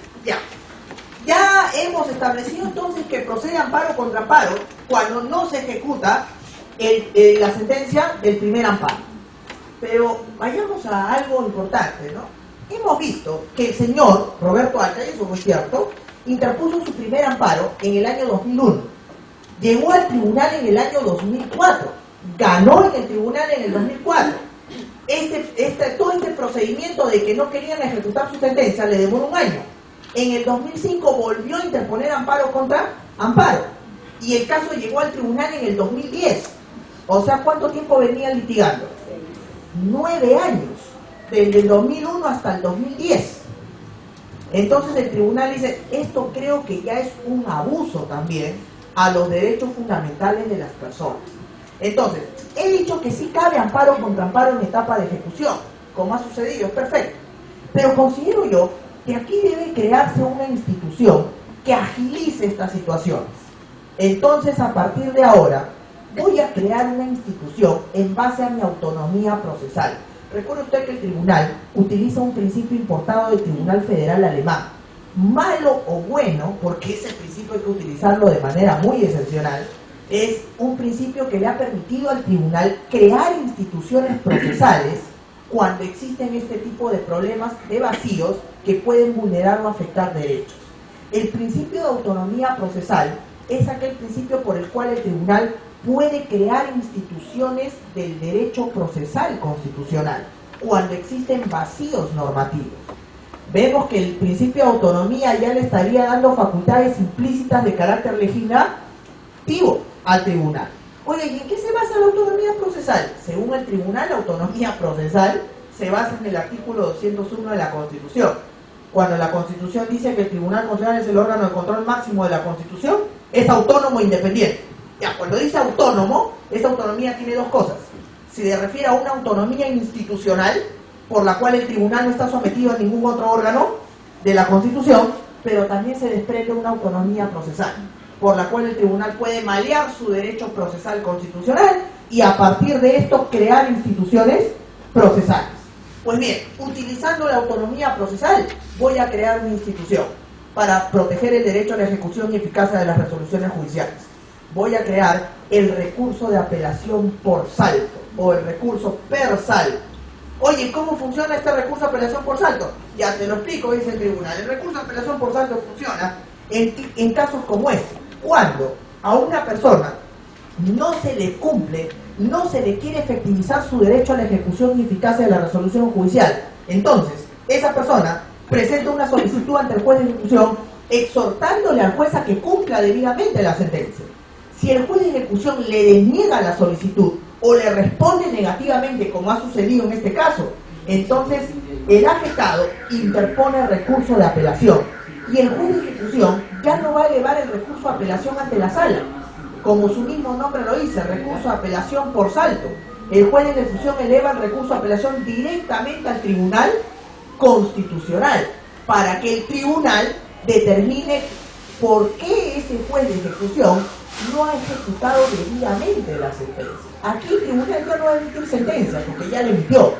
ya hemos establecido entonces que procede amparo contra amparo cuando no se ejecuta la sentencia del primer amparo. Pero vayamos a algo importante, ¿no? Hemos visto que el señor Roberto Alca, y eso es cierto, interpuso su primer amparo en el año 2001. Llegó al tribunal en el año 2004. Ganó en el tribunal en el 2004. Todo este procedimiento de que no querían ejecutar su sentencia le demoró un año. En el 2005 volvió a interponer amparo contra amparo. Y el caso llegó al tribunal en el 2010. O sea, ¿cuánto tiempo venía litigando? 9 años. Desde el 2001 hasta el 2010. Entonces el tribunal dice, esto creo que ya es un abuso también a los derechos fundamentales de las personas. Entonces, he dicho que sí cabe amparo contra amparo en etapa de ejecución, como ha sucedido, es perfecto. Pero considero yo que aquí debe crearse una institución que agilice estas situaciones. Entonces, a partir de ahora, voy a crear una institución en base a mi autonomía procesal. Recuerde usted que el tribunal utiliza un principio importado del Tribunal Federal Alemán. Malo o bueno, porque ese principio hay que utilizarlo de manera muy excepcional, es un principio que le ha permitido al tribunal crear instituciones procesales cuando existen este tipo de problemas de vacíos que pueden vulnerar o afectar derechos. El principio de autonomía procesal es aquel principio por el cual el tribunal puede crear instituciones del derecho procesal constitucional cuando existen vacíos normativos. Vemos que el principio de autonomía ya le estaría dando facultades implícitas de carácter legislativo al tribunal. Oye, ¿y en qué se basa la autonomía procesal? Según el tribunal, la autonomía procesal se basa en el artículo 201 de la Constitución. Cuando la Constitución dice que el Tribunal Constitucional es el órgano de control máximo de la Constitución, es autónomo e independiente. Ya, cuando dice autónomo, esa autonomía tiene dos cosas. Se refiere a una autonomía institucional, por la cual el tribunal no está sometido a ningún otro órgano de la Constitución, pero también se desprende una autonomía procesal, por la cual el tribunal puede malear su derecho procesal constitucional y a partir de esto crear instituciones procesales. Pues bien, utilizando la autonomía procesal, voy a crear una institución para proteger el derecho a la ejecución y eficacia de las resoluciones judiciales. Voy a crear el recurso de apelación por salto, o el recurso per salto. Oye, ¿cómo funciona este recurso de apelación por salto? Ya te lo explico, dice el tribunal. El recurso de apelación por salto funciona en casos como este. Cuando a una persona no se le cumple, no se le quiere efectivizar su derecho a la ejecución y eficacia de la resolución judicial, entonces esa persona presenta una solicitud ante el juez de ejecución exhortándole al juez a que cumpla debidamente la sentencia. Si el juez de ejecución le deniega la solicitud o le responde negativamente, como ha sucedido en este caso, entonces el afectado interpone recurso de apelación y el juez de ejecución ya no va a elevar el recurso de apelación ante la sala, como su mismo nombre lo dice, recurso de apelación por salto. El juez de ejecución eleva el recurso de apelación directamente al Tribunal Constitucional para que el tribunal determine por qué ese juez de ejecución no ha ejecutado debidamente la sentencia. Aquí el tribunal ya no va a emitir sentencia porque ya la emitió.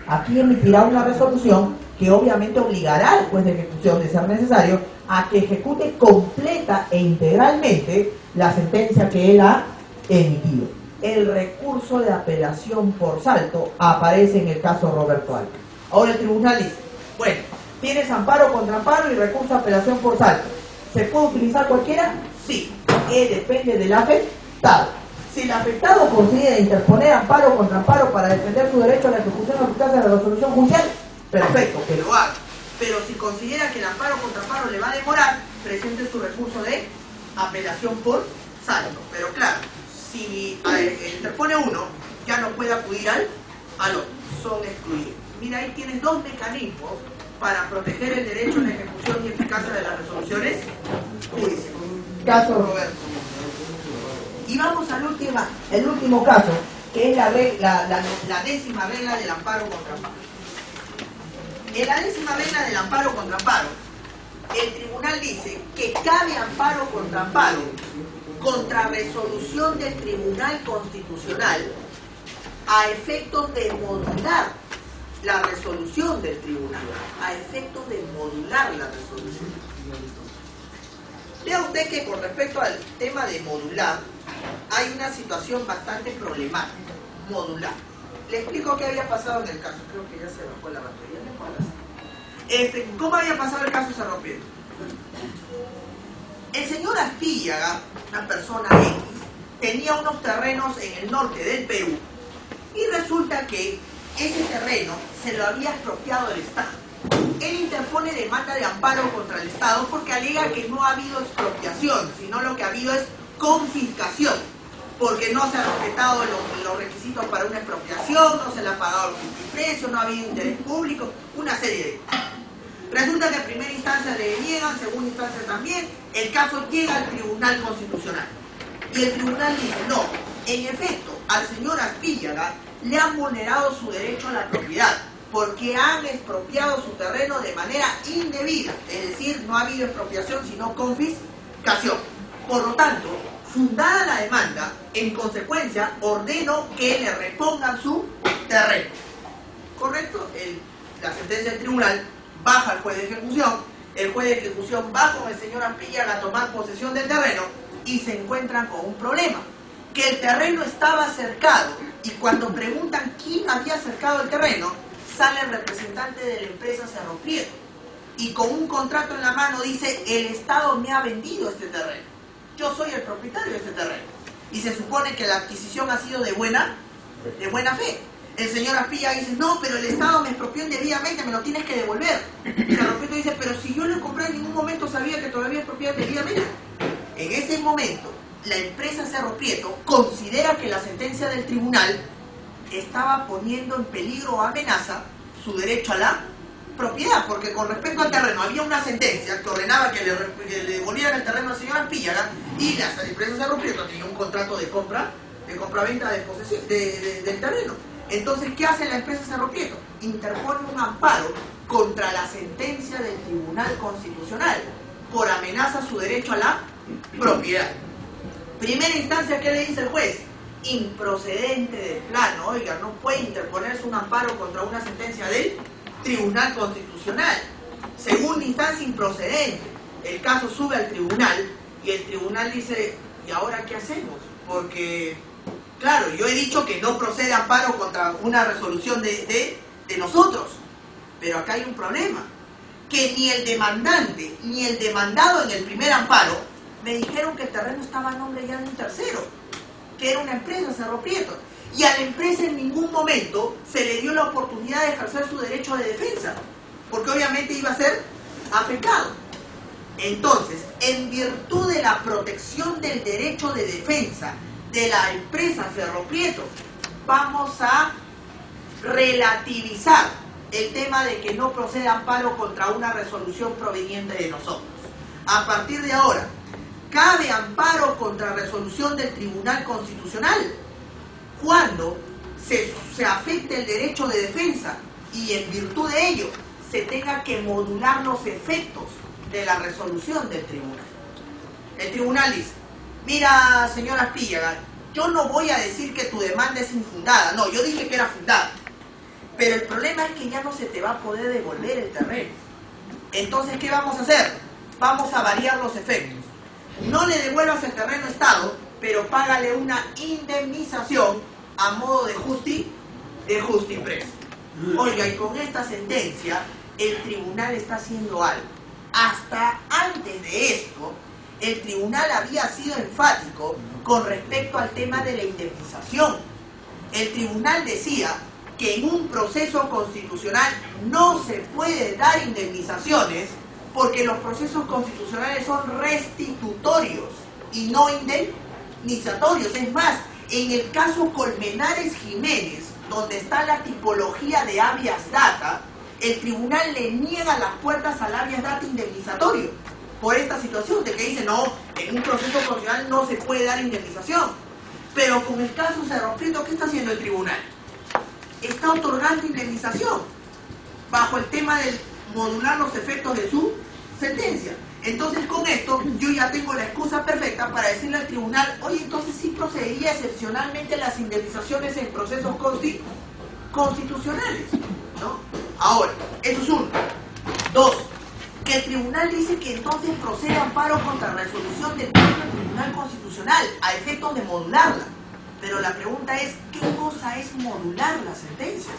Aquí emitirá una resolución que obviamente obligará al juez de ejecución, de ser necesario, a que ejecute completa e integralmente la sentencia que él ha emitido. El recurso de apelación por salto aparece en el caso Roberto Alca. Ahora el tribunal dice, bueno, tienes amparo contra amparo y recurso de apelación por salto. ¿Se puede utilizar cualquiera? Sí. Depende del afectado. Si el afectado considera interponer amparo contra amparo para defender su derecho a la ejecución eficaz de la resolución judicial, perfecto, que lo haga. Pero si considera que el amparo contra amparo le va a demorar, presente su recurso de apelación por salto. Pero claro, si interpone uno, ya no puede acudir al otro. Son excluidos. Mira, ahí tienes dos mecanismos para proteger el derecho a la ejecución y eficacia de las resoluciones judiciales. Caso Roberto. Y vamos al último caso, que es la 10ª regla del amparo contra amparo. En la 10ª regla del amparo contra amparo, el tribunal dice que cabe amparo contra resolución del Tribunal Constitucional a efectos de modular la resolución del tribunal, a efectos de modular la resolución. Vea usted que con respecto al tema de modular, hay una situación bastante problemática. Modular. Le explico qué había pasado en el caso. Creo que ya se bajó la batería. ¿Cómo había pasado el caso Cerro Prieto? El señor Aspíllaga, una persona X, tenía unos terrenos en el norte del Perú y resulta que ese terreno se lo había expropiado el Estado. Él interpone demanda de amparo contra el Estado porque alega que no ha habido expropiación, sino lo que ha habido es confiscación, porque no se han respetado los requisitos para una expropiación, no se le ha pagado el precio, no ha habido interés público, una serie de cosas. Resulta que en primera instancia le niegan, segunda instancia también, el caso llega al Tribunal Constitucional. Y el tribunal dice, no, en efecto, al señor Aspíllaga le han vulnerado su derecho a la propiedad, porque han expropiado su terreno de manera indebida, es decir, no ha habido expropiación, sino confiscación. Por lo tanto, fundada la demanda, en consecuencia, ordeno que le repongan su terreno. ¿Correcto? La sentencia del tribunal baja al juez de ejecución, el juez de ejecución va con el señor Aspíllaga a tomar posesión del terreno y se encuentran con un problema, que el terreno estaba cercado y cuando preguntan quién había cercado el terreno, sale el representante de la empresa Cerro Prieto y con un contrato en la mano dice, el Estado me ha vendido este terreno, yo soy el propietario de este terreno y se supone que la adquisición ha sido de buena fe. El señor Aspíllaga dice, no, pero el Estado me expropió indebidamente, me lo tienes que devolver. Y Cerro Prieto dice, pero si yo lo compré en ningún momento sabía que todavía expropiaba indebidamente. En ese momento, la empresa Cerro Prieto considera que la sentencia del tribunal estaba poniendo en peligro o amenaza su derecho a la propiedad, porque con respecto al terreno había una sentencia que ordenaba que le devolvieran el terreno al señor Aspíllaga y la empresa Cerro Prieto tenía un contrato de compra-venta del terreno. Entonces, ¿qué hace la empresa Cerro Prieto? Interpone un amparo contra la sentencia del Tribunal Constitucional por amenaza a su derecho a la propiedad. Primera instancia, ¿qué le dice el juez? Improcedente del plano. Oiga, no puede interponerse un amparo contra una sentencia del Tribunal Constitucional. Segunda instancia, improcedente. El caso sube al tribunal y el tribunal dice, ¿y ahora qué hacemos? Porque, claro, yo he dicho que no procede amparo contra una resolución de nosotros, pero acá hay un problema, que ni el demandante ni el demandado en el primer amparo me dijeron que el terreno estaba a nombre ya de un tercero, que era una empresa, Cerro Prieto, y a la empresa en ningún momento se le dio la oportunidad de ejercer su derecho de defensa, porque obviamente iba a ser afectado. Entonces, en virtud de la protección del derecho de defensa de la empresa Cerro Prieto, vamos a relativizar el tema de que no procede amparo contra una resolución proveniente de nosotros. A partir de ahora, cabe amparo contra resolución del Tribunal Constitucional cuando se afecte el derecho de defensa y en virtud de ello se tenga que modular los efectos de la resolución del tribunal. El tribunal dice, mira, señora Aspíllaga, yo no voy a decir que tu demanda es infundada, no, yo dije que era fundada, pero el problema es que ya no se te va a poder devolver el terreno. Entonces, ¿qué vamos a hacer? Vamos a variar los efectos. No le devuelvas el terreno a Estado, pero págale una indemnización a modo de justipreso. Oiga, y con esta sentencia, el tribunal está haciendo algo. Hasta antes de esto, el tribunal había sido enfático con respecto al tema de la indemnización. El tribunal decía que en un proceso constitucional no se puede dar indemnizaciones porque los procesos constitucionales son restitutorios y no indemnizatorios. Es más, en el caso Colmenares Jiménez, donde está la tipología de habeas data, el tribunal le niega las puertas al habeas data indemnizatorio por esta situación de que dice, no, en un proceso constitucional no se puede dar indemnización. Pero con el caso Cerro Prieto, ¿qué está haciendo el tribunal? Está otorgando indemnización bajo el tema de modular los efectos de su sentencia. Entonces con esto yo ya tengo la excusa perfecta para decirle al tribunal, oye, entonces sí procedería excepcionalmente las indemnizaciones en procesos constitucionales, ¿no? Ahora, eso es uno. Dos, que el tribunal dice que entonces procede amparo contra resolución del propio Tribunal Constitucional a efectos de modularla. Pero la pregunta es, ¿qué cosa es modular la sentencia?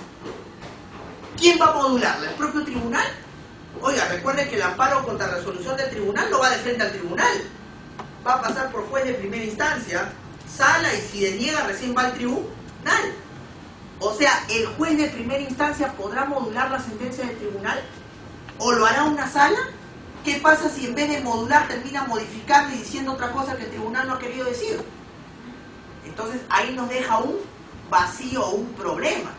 ¿Quién va a modularla? ¿El propio tribunal? Oiga, recuerden que el amparo contra resolución del tribunal no va de frente al tribunal. Va a pasar por juez de primera instancia, sala, y si deniega recién va al tribunal. O sea, ¿el juez de primera instancia podrá modular la sentencia del tribunal? ¿O lo hará una sala? ¿Qué pasa si en vez de modular termina modificando y diciendo otra cosa que el tribunal no ha querido decir? Entonces ahí nos deja un vacío, un problema.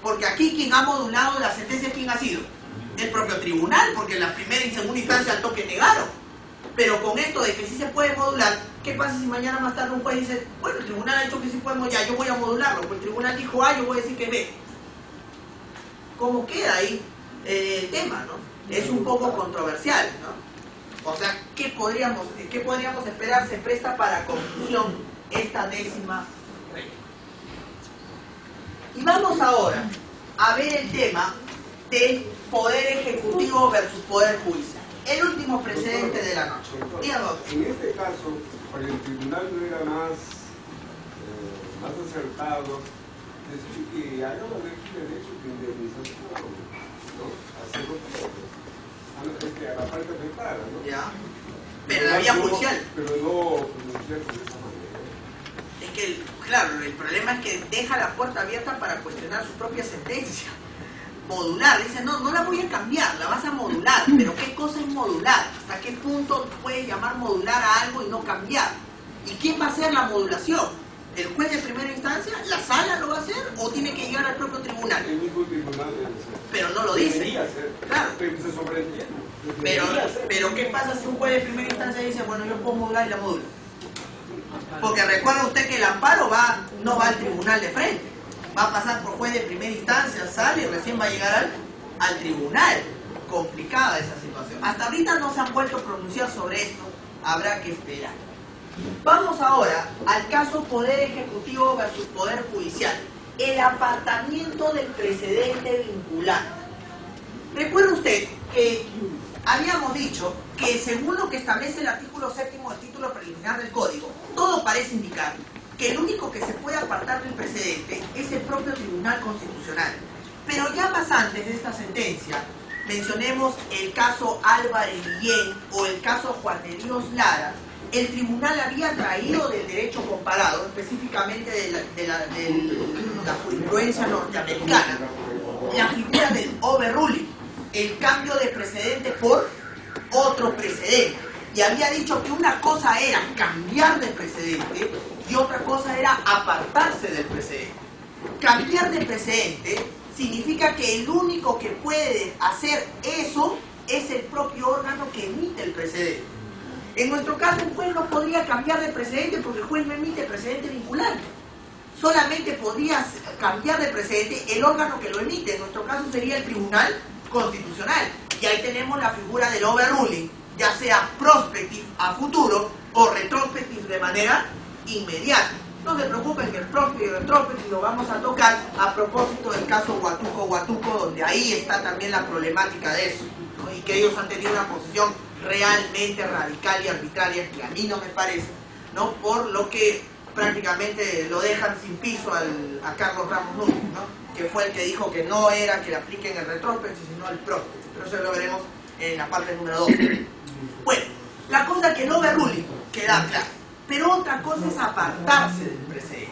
Porque aquí quien ha modulado la sentencia, ¿quién ha sido? El propio tribunal, porque en la primera y segunda instancia al toque negaron. Pero con esto de que sí se puede modular, ¿qué pasa si mañana más tarde un juez dice, bueno, el tribunal ha dicho que sí podemos, ya, yo voy a modularlo, pues el tribunal dijo A, yo voy a decir que B? ¿Cómo queda ahí el tema, no? Es un poco controversial, ¿no? O sea, ¿qué podríamos esperar? Se presta para conclusión esta décima regla. Y vamos ahora a ver el tema del poder ejecutivo versus poder judicial. El último precedente de la noche. Dígame. En este caso, para el tribunal no era más acertado decir que haya una ley de derecho de indemnización, ¿no? Hacerlo a la parte afectada, ¿no? Ya. Pero en la vía judicial. Pero no pronunciarse de esa manera. Es que, claro, el problema es que deja la puerta abierta para cuestionar su propia sentencia. Modular, dice, no la voy a cambiar, la vas a modular, pero ¿qué cosa es modular? ¿Hasta qué punto puedes llamar modular a algo y no cambiar? ¿Y quién va a hacer la modulación? ¿El juez de primera instancia? ¿La sala lo va a hacer? ¿O tiene que llegar al propio tribunal? El mismo tribunal debe ser. Pero no lo dice. Debería ser. Claro. Pero se sobreentiende. Pero ¿qué pasa si un juez de primera instancia dice, bueno, yo puedo modular y la modulo? Porque recuerda usted que el amparo no va al tribunal de frente. Va a pasar por juez de primera instancia, sale y recién va a llegar al tribunal. Complicada esa situación. Hasta ahorita no se han vuelto a pronunciar sobre esto. Habrá que esperar. Vamos ahora al caso poder ejecutivo versus poder judicial. El apartamiento del precedente vinculante. Recuerda usted que habíamos dicho que según lo que establece el artículo 7º del título preliminar del Código, todo parece indicar que el único que se puede apartar del precedente es el propio Tribunal Constitucional. Pero ya más antes de esta sentencia, mencionemos el caso Álvarez Guillén o el caso Juan de Dios Lara, el tribunal había traído del derecho comparado, específicamente de la jurisprudencia norteamericana, la figura del overruling, el cambio de precedente por otro precedente. Y había dicho que una cosa era cambiar de precedente y otra cosa era apartarse del precedente. Cambiar de precedente significa que el único que puede hacer eso es el propio órgano que emite el precedente. En nuestro caso, un juez no podría cambiar de precedente porque el juez no emite precedente vinculante. Solamente podría cambiar de precedente el órgano que lo emite. En nuestro caso sería el Tribunal Constitucional. Y ahí tenemos la figura del overruling, ya sea prospective a futuro o retrospective de manera inmediata. No se preocupen que el prospective y el retrospective lo vamos a tocar a propósito del caso Huatuco, donde ahí está también la problemática de eso, ¿no? Y que ellos han tenido una posición realmente radical y arbitraria, que a mí no me parece, ¿no? Por lo que prácticamente lo dejan sin piso a Carlos Ramos Núñez, ¿no? Que fue el que dijo que no era que le apliquen el retrospective, sino el prospective. Pero eso lo veremos en la parte número 2. Bueno, la cosa es que el overruling queda claro, pero otra cosa es apartarse del precedente.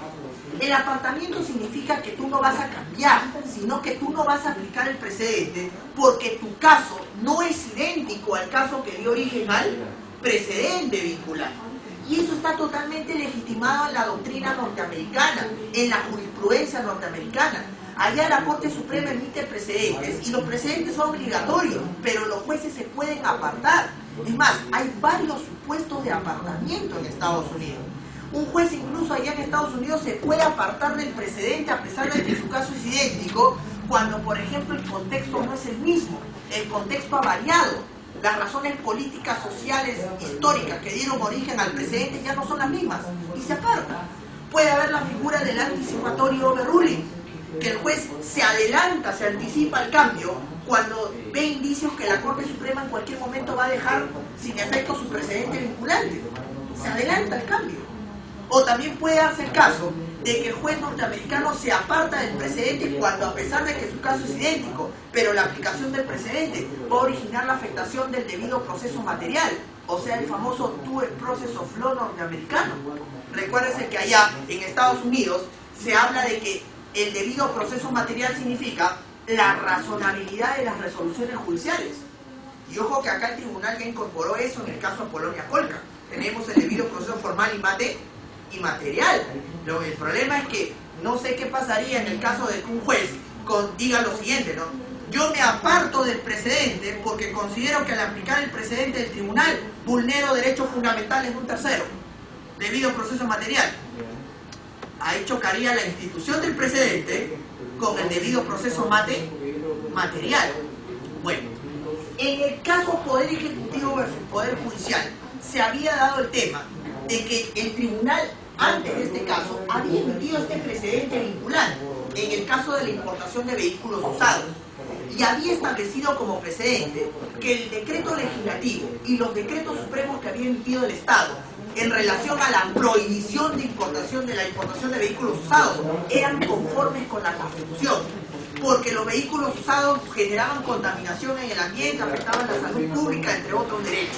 El apartamiento significa que tú no vas a cambiar, sino que tú no vas a aplicar el precedente porque tu caso no es idéntico al caso que dio origen al precedente vinculante. Y eso está totalmente legitimado en la doctrina norteamericana, en la jurisprudencia norteamericana. Allá la Corte Suprema emite precedentes y los precedentes son obligatorios, pero los jueces se pueden apartar. Es más, hay varios supuestos de apartamiento en Estados Unidos. Un juez incluso allá en Estados Unidos se puede apartar del precedente a pesar de que su caso es idéntico, cuando por ejemplo el contexto no es el mismo, el contexto ha variado. las razones políticas, sociales, históricas que dieron origen al precedente ya no son las mismas y se apartan. Puede haber la figura del anticipatorio overruling, que el juez se adelanta, se anticipa al cambio cuando ve indicios que la Corte Suprema en cualquier momento va a dejar sin efecto su precedente vinculante. Se adelanta el cambio. O también puede darse el caso de que el juez norteamericano se aparta del precedente cuando, a pesar de que su caso es idéntico, pero la aplicación del precedente va a originar la afectación del debido proceso material, o sea, el famoso due process of law norteamericano. Recuérdense que allá, en Estados Unidos, se habla de que el debido proceso material significa la razonabilidad de las resoluciones judiciales. Y ojo que acá el tribunal ya incorporó eso en el caso de Polonia Colca. Tenemos el debido proceso formal y material. El problema es que no sé qué pasaría en el caso de que un juez diga lo siguiente, ¿no? Yo me aparto del precedente porque considero que al aplicar el precedente del tribunal vulnero derechos fundamentales de un tercero. Debido proceso material. Ahí chocaría la institución del precedente con el debido proceso material. Bueno, en el caso Poder Ejecutivo versus Poder Judicial, se había dado el tema de que el tribunal, antes de este caso, había emitido este precedente vinculante en el caso de la importación de vehículos usados y había establecido como precedente que el decreto legislativo y los decretos supremos que había emitido el Estado en relación a la prohibición de la importación de vehículos usados eran conformes con la Constitución, porque los vehículos usados generaban contaminación en el ambiente, afectaban la salud pública, entre otros derechos.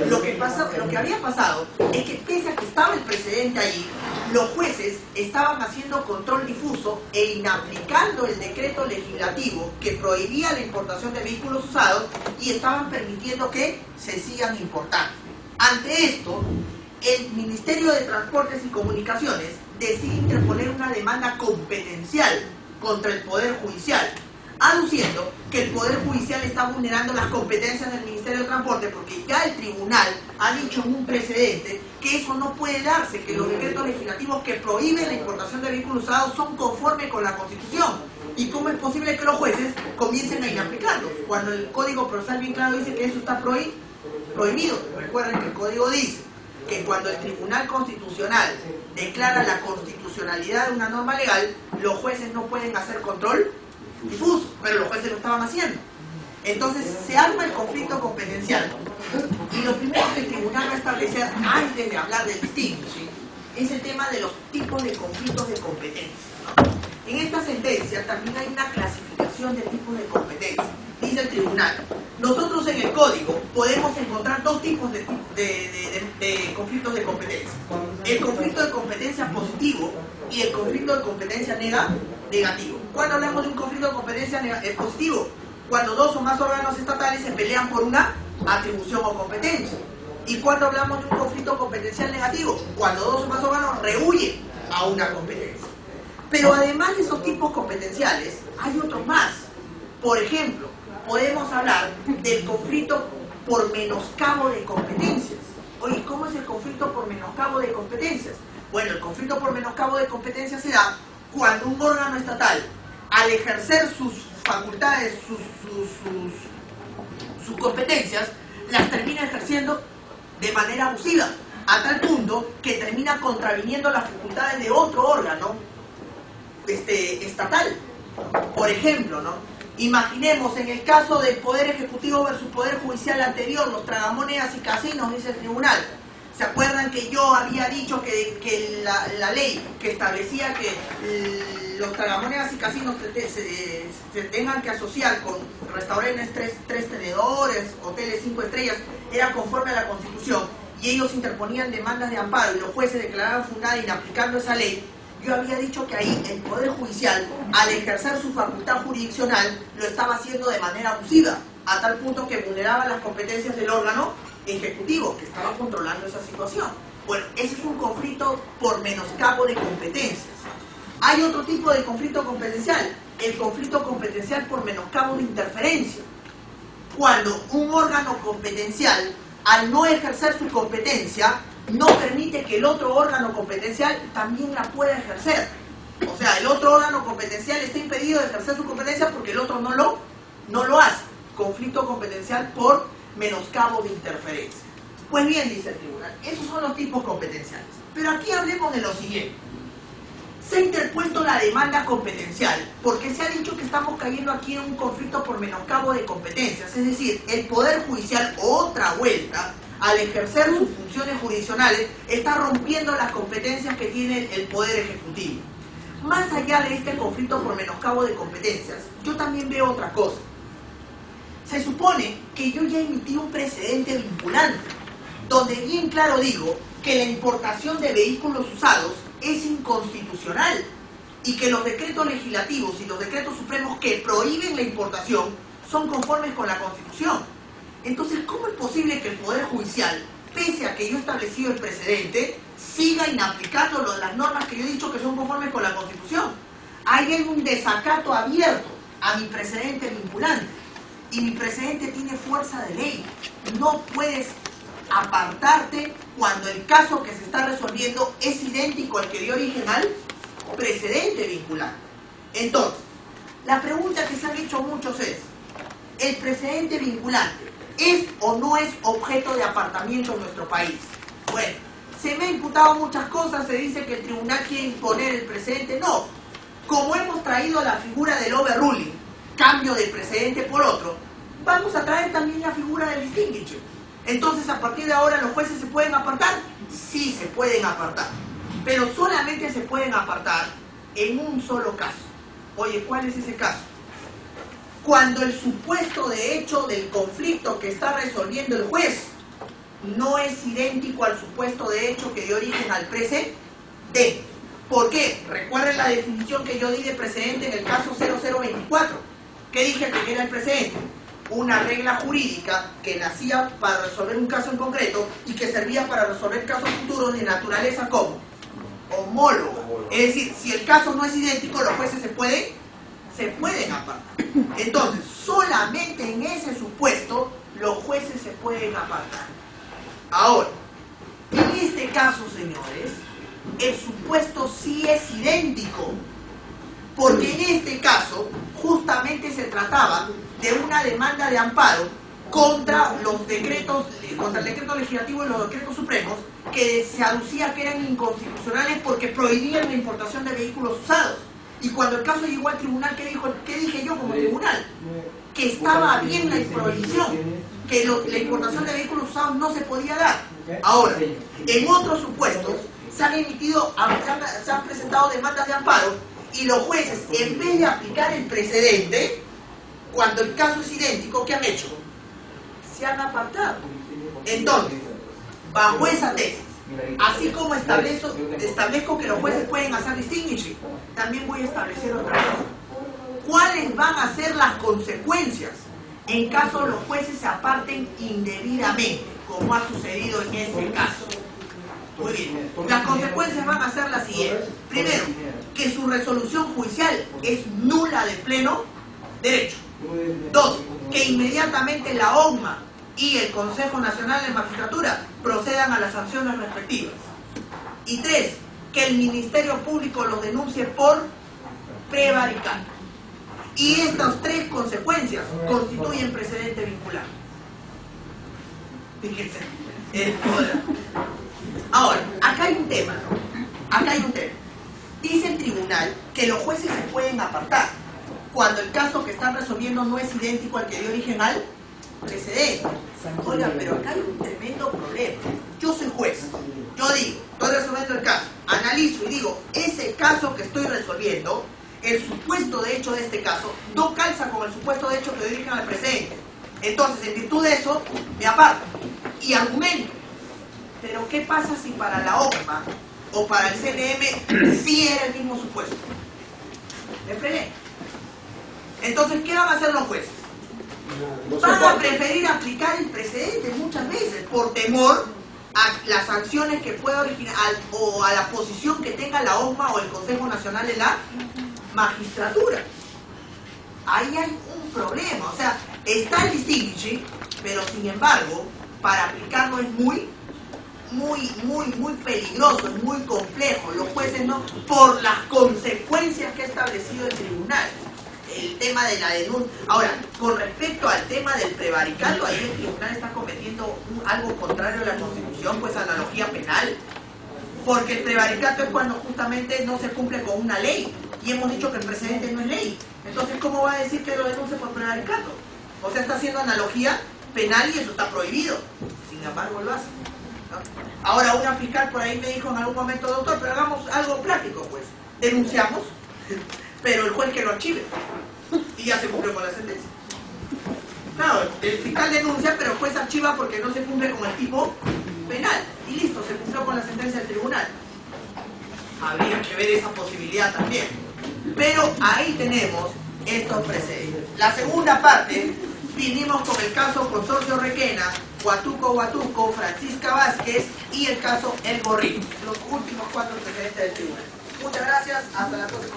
Lo que había pasado es que, pese a que estaba el precedente allí, los jueces estaban haciendo control difuso e inaplicando el decreto legislativo que prohibía la importación de vehículos usados y estaban permitiendo que se sigan importando. Ante esto, el Ministerio de Transportes y Comunicaciones decide interponer una demanda competencial contra el Poder Judicial, aduciendo que el Poder Judicial está vulnerando las competencias del Ministerio de Transporte porque ya el tribunal ha dicho en un precedente que eso no puede darse, que los decretos legislativos que prohíben la importación de vehículos usados son conformes con la Constitución. ¿Y cómo es posible que los jueces comiencen a inaplicarlos? Cuando el Código Procesal bien claro dice que eso está prohibido. Recuerden que el Código dice que cuando el Tribunal Constitucional declara la constitucionalidad de una norma legal, los jueces no pueden hacer control difuso, pero los jueces lo estaban haciendo. Entonces se arma el conflicto competencial y lo primero que el tribunal va a establecer antes de hablar del distinto, ¿sí?, es el tema de los tipos de conflictos de competencia, ¿no? En esta sentencia también hay una clasificación de tipos de competencia. Dice el tribunal, nosotros en el código podemos encontrar dos tipos de conflictos de competencia: el conflicto de competencia positivo y el conflicto de competencia negativo. ¿Cuándo hablamos de un conflicto de competencia positivo? Cuando dos o más órganos estatales se pelean por una atribución o competencia. ¿Y cuándo hablamos de un conflicto competencial negativo? Cuando dos o más órganos rehuyen a una competencia. Pero además de esos tipos competenciales, hay otros más. Por ejemplo, podemos hablar del conflicto por menoscabo de competencias. Oye, ¿cómo es el conflicto por menoscabo de competencias? Bueno, el conflicto por menoscabo de competencias se da cuando un órgano estatal, al ejercer sus facultades, sus competencias, las termina ejerciendo de manera abusiva, a tal punto que termina contraviniendo las facultades de otro órgano estatal. Por ejemplo, ¿no? Imaginemos en el caso del Poder Ejecutivo versus Poder Judicial anterior, los tragamonedas y casinos, dice el tribunal. ¿Se acuerdan que yo había dicho que la ley que establecía que los tragamonedas y casinos se tengan que asociar con restaurantes tres tenedores, hoteles 5 estrellas, era conforme a la Constitución y ellos interponían demandas de amparo y los jueces declaraban fundada inaplicando esa ley? Yo había dicho que ahí el Poder Judicial, al ejercer su facultad jurisdiccional, lo estaba haciendo de manera abusiva, a tal punto que vulneraba las competencias del órgano ejecutivo, que estaba controlando esa situación. Bueno, ese es un conflicto por menoscabo de competencias. Hay otro tipo de conflicto competencial, el conflicto competencial por menoscabo de interferencia. Cuando un órgano competencial, al no ejercer su competencia, no permite que el otro órgano competencial también la pueda ejercer. O sea, el otro órgano competencial está impedido de ejercer su competencia porque el otro no lo hace. Conflicto competencial por menoscabo de interferencia. Pues bien, dice el tribunal, esos son los tipos competenciales. Pero aquí hablemos de lo siguiente. Se ha interpuesto la demanda competencial porque se ha dicho que estamos cayendo aquí en un conflicto por menoscabo de competencias, es decir, el Poder Judicial, otra vuelta, al ejercer sus funciones jurisdiccionales, está rompiendo las competencias que tiene el Poder Ejecutivo. Más allá de este conflicto por menoscabo de competencias, yo también veo otra cosa. Se supone que yo ya emití un precedente vinculante, donde bien claro digo que la importación de vehículos usados es inconstitucional y que los decretos legislativos y los decretos supremos que prohíben la importación son conformes con la Constitución. Entonces, ¿cómo es posible que el Poder Judicial, pese a que yo he establecido el precedente, siga inaplicando las normas que yo he dicho que son conformes con la Constitución? Ahí hay un desacato abierto a mi precedente vinculante. Y mi precedente tiene fuerza de ley. No puedes apartarte cuando el caso que se está resolviendo es idéntico al que dio origen al precedente vinculante. Entonces, la pregunta que se han hecho muchos es, ¿el precedente vinculante es o no es objeto de apartamiento en nuestro país? Bueno, se me ha imputado muchas cosas, se dice que el tribunal quiere imponer el precedente. No, como hemos traído la figura del overruling, cambio del precedente por otro, vamos a traer también la figura del distinguished. Entonces, a partir de ahora, ¿los jueces se pueden apartar? Sí, se pueden apartar, pero solamente se pueden apartar en un solo caso. Oye, ¿cuál es ese caso? Cuando el supuesto de hecho del conflicto que está resolviendo el juez no es idéntico al supuesto de hecho que dio origen al precedente. ¿Por qué? Recuerden la definición que yo di de precedente en el caso 0024. ¿Qué dije que era el precedente? Una regla jurídica que nacía para resolver un caso en concreto y que servía para resolver casos futuros de naturaleza como homóloga. Es decir, si el caso no es idéntico, los jueces se pueden apartar. Entonces, solamente en ese supuesto, los jueces se pueden apartar. Ahora, en este caso, señores, el supuesto sí es idéntico, porque en este caso justamente se trataba de una demanda de amparo contra los decretos, contra el decreto legislativo y los decretos supremos, que se aducía que eran inconstitucionales porque prohibían la importación de vehículos usados. Y cuando el caso llegó al tribunal, ¿qué dije yo como tribunal? Que estaba bien la prohibición, que la importación de vehículos usados no se podía dar. Ahora, en otros supuestos se han presentado demandas de amparo y los jueces, en vez de aplicar el precedente, cuando el caso es idéntico, ¿qué han hecho? Se han apartado. Entonces, bajo esa tesis, así como establezco que los jueces pueden hacer distinguishing, también voy a establecer otra cosa. ¿Cuáles van a ser las consecuencias en caso los jueces se aparten indebidamente, como ha sucedido en este caso? Muy bien. Las consecuencias van a ser las siguientes. Primero, que su resolución judicial es nula de pleno derecho. Dos, que inmediatamente la ONMA y el Consejo Nacional de Magistratura procedan a las sanciones respectivas. Y tres, que el Ministerio Público los denuncie por prevaricato. Y estas tres consecuencias constituyen precedente vinculante. Fíjense, el poder. Ahora, acá hay un tema, ¿no? Acá hay un tema. Dice el tribunal que los jueces se pueden apartar cuando el caso que están resolviendo no es idéntico al que dio origen al precedente. Oiga, pero acá hay un tremendo problema. Yo soy juez, yo digo, estoy resolviendo el caso, analizo y digo, ese caso que estoy resolviendo, el supuesto de hecho de este caso no calza con el supuesto de hecho que dio origen al precedente. Entonces, en virtud de eso, me aparto y argumento. Pero ¿qué pasa si para la ONMA o para el CNM sí era el mismo supuesto? Me fregué. Entonces, ¿qué van a hacer los jueces? Van a preferir aplicar el precedente muchas veces por temor a las sanciones que pueda originar o a la posición que tenga la ONMA o el Consejo Nacional de la Magistratura. Ahí hay un problema. O sea, está el distinguishing, pero sin embargo, para aplicarlo es muy peligroso, es muy complejo. Los jueces no, por las consecuencias que ha establecido el tribunal. el tema de la denuncia. Ahora, con respecto al tema del prevaricato, ahí el tribunal está cometiendo algo contrario a la Constitución, pues analogía penal, porque el prevaricato es cuando justamente no se cumple con una ley, y hemos dicho que el precedente no es ley. Entonces, ¿cómo va a decir que lo denuncie por prevaricato? O sea, está haciendo analogía penal y eso está prohibido. Sin embargo, lo hace, ¿no? Ahora, una fiscal por ahí me dijo en algún momento, doctor, pero hagamos algo práctico, pues. Denunciamos, pero el juez que lo archive. Y ya se cumplió con la sentencia. Claro, el fiscal denuncia, pero el juez archiva porque no se cumple con el tipo penal. Y listo, se cumplió con la sentencia del tribunal. Habría que ver esa posibilidad también. Pero ahí tenemos estos precedentes. La segunda parte, vinimos con el caso Consorcio Requena, Huatuco, Francisca Vázquez y el caso El Gorrino. Los últimos 4 precedentes del tribunal. Muchas gracias, hasta la próxima.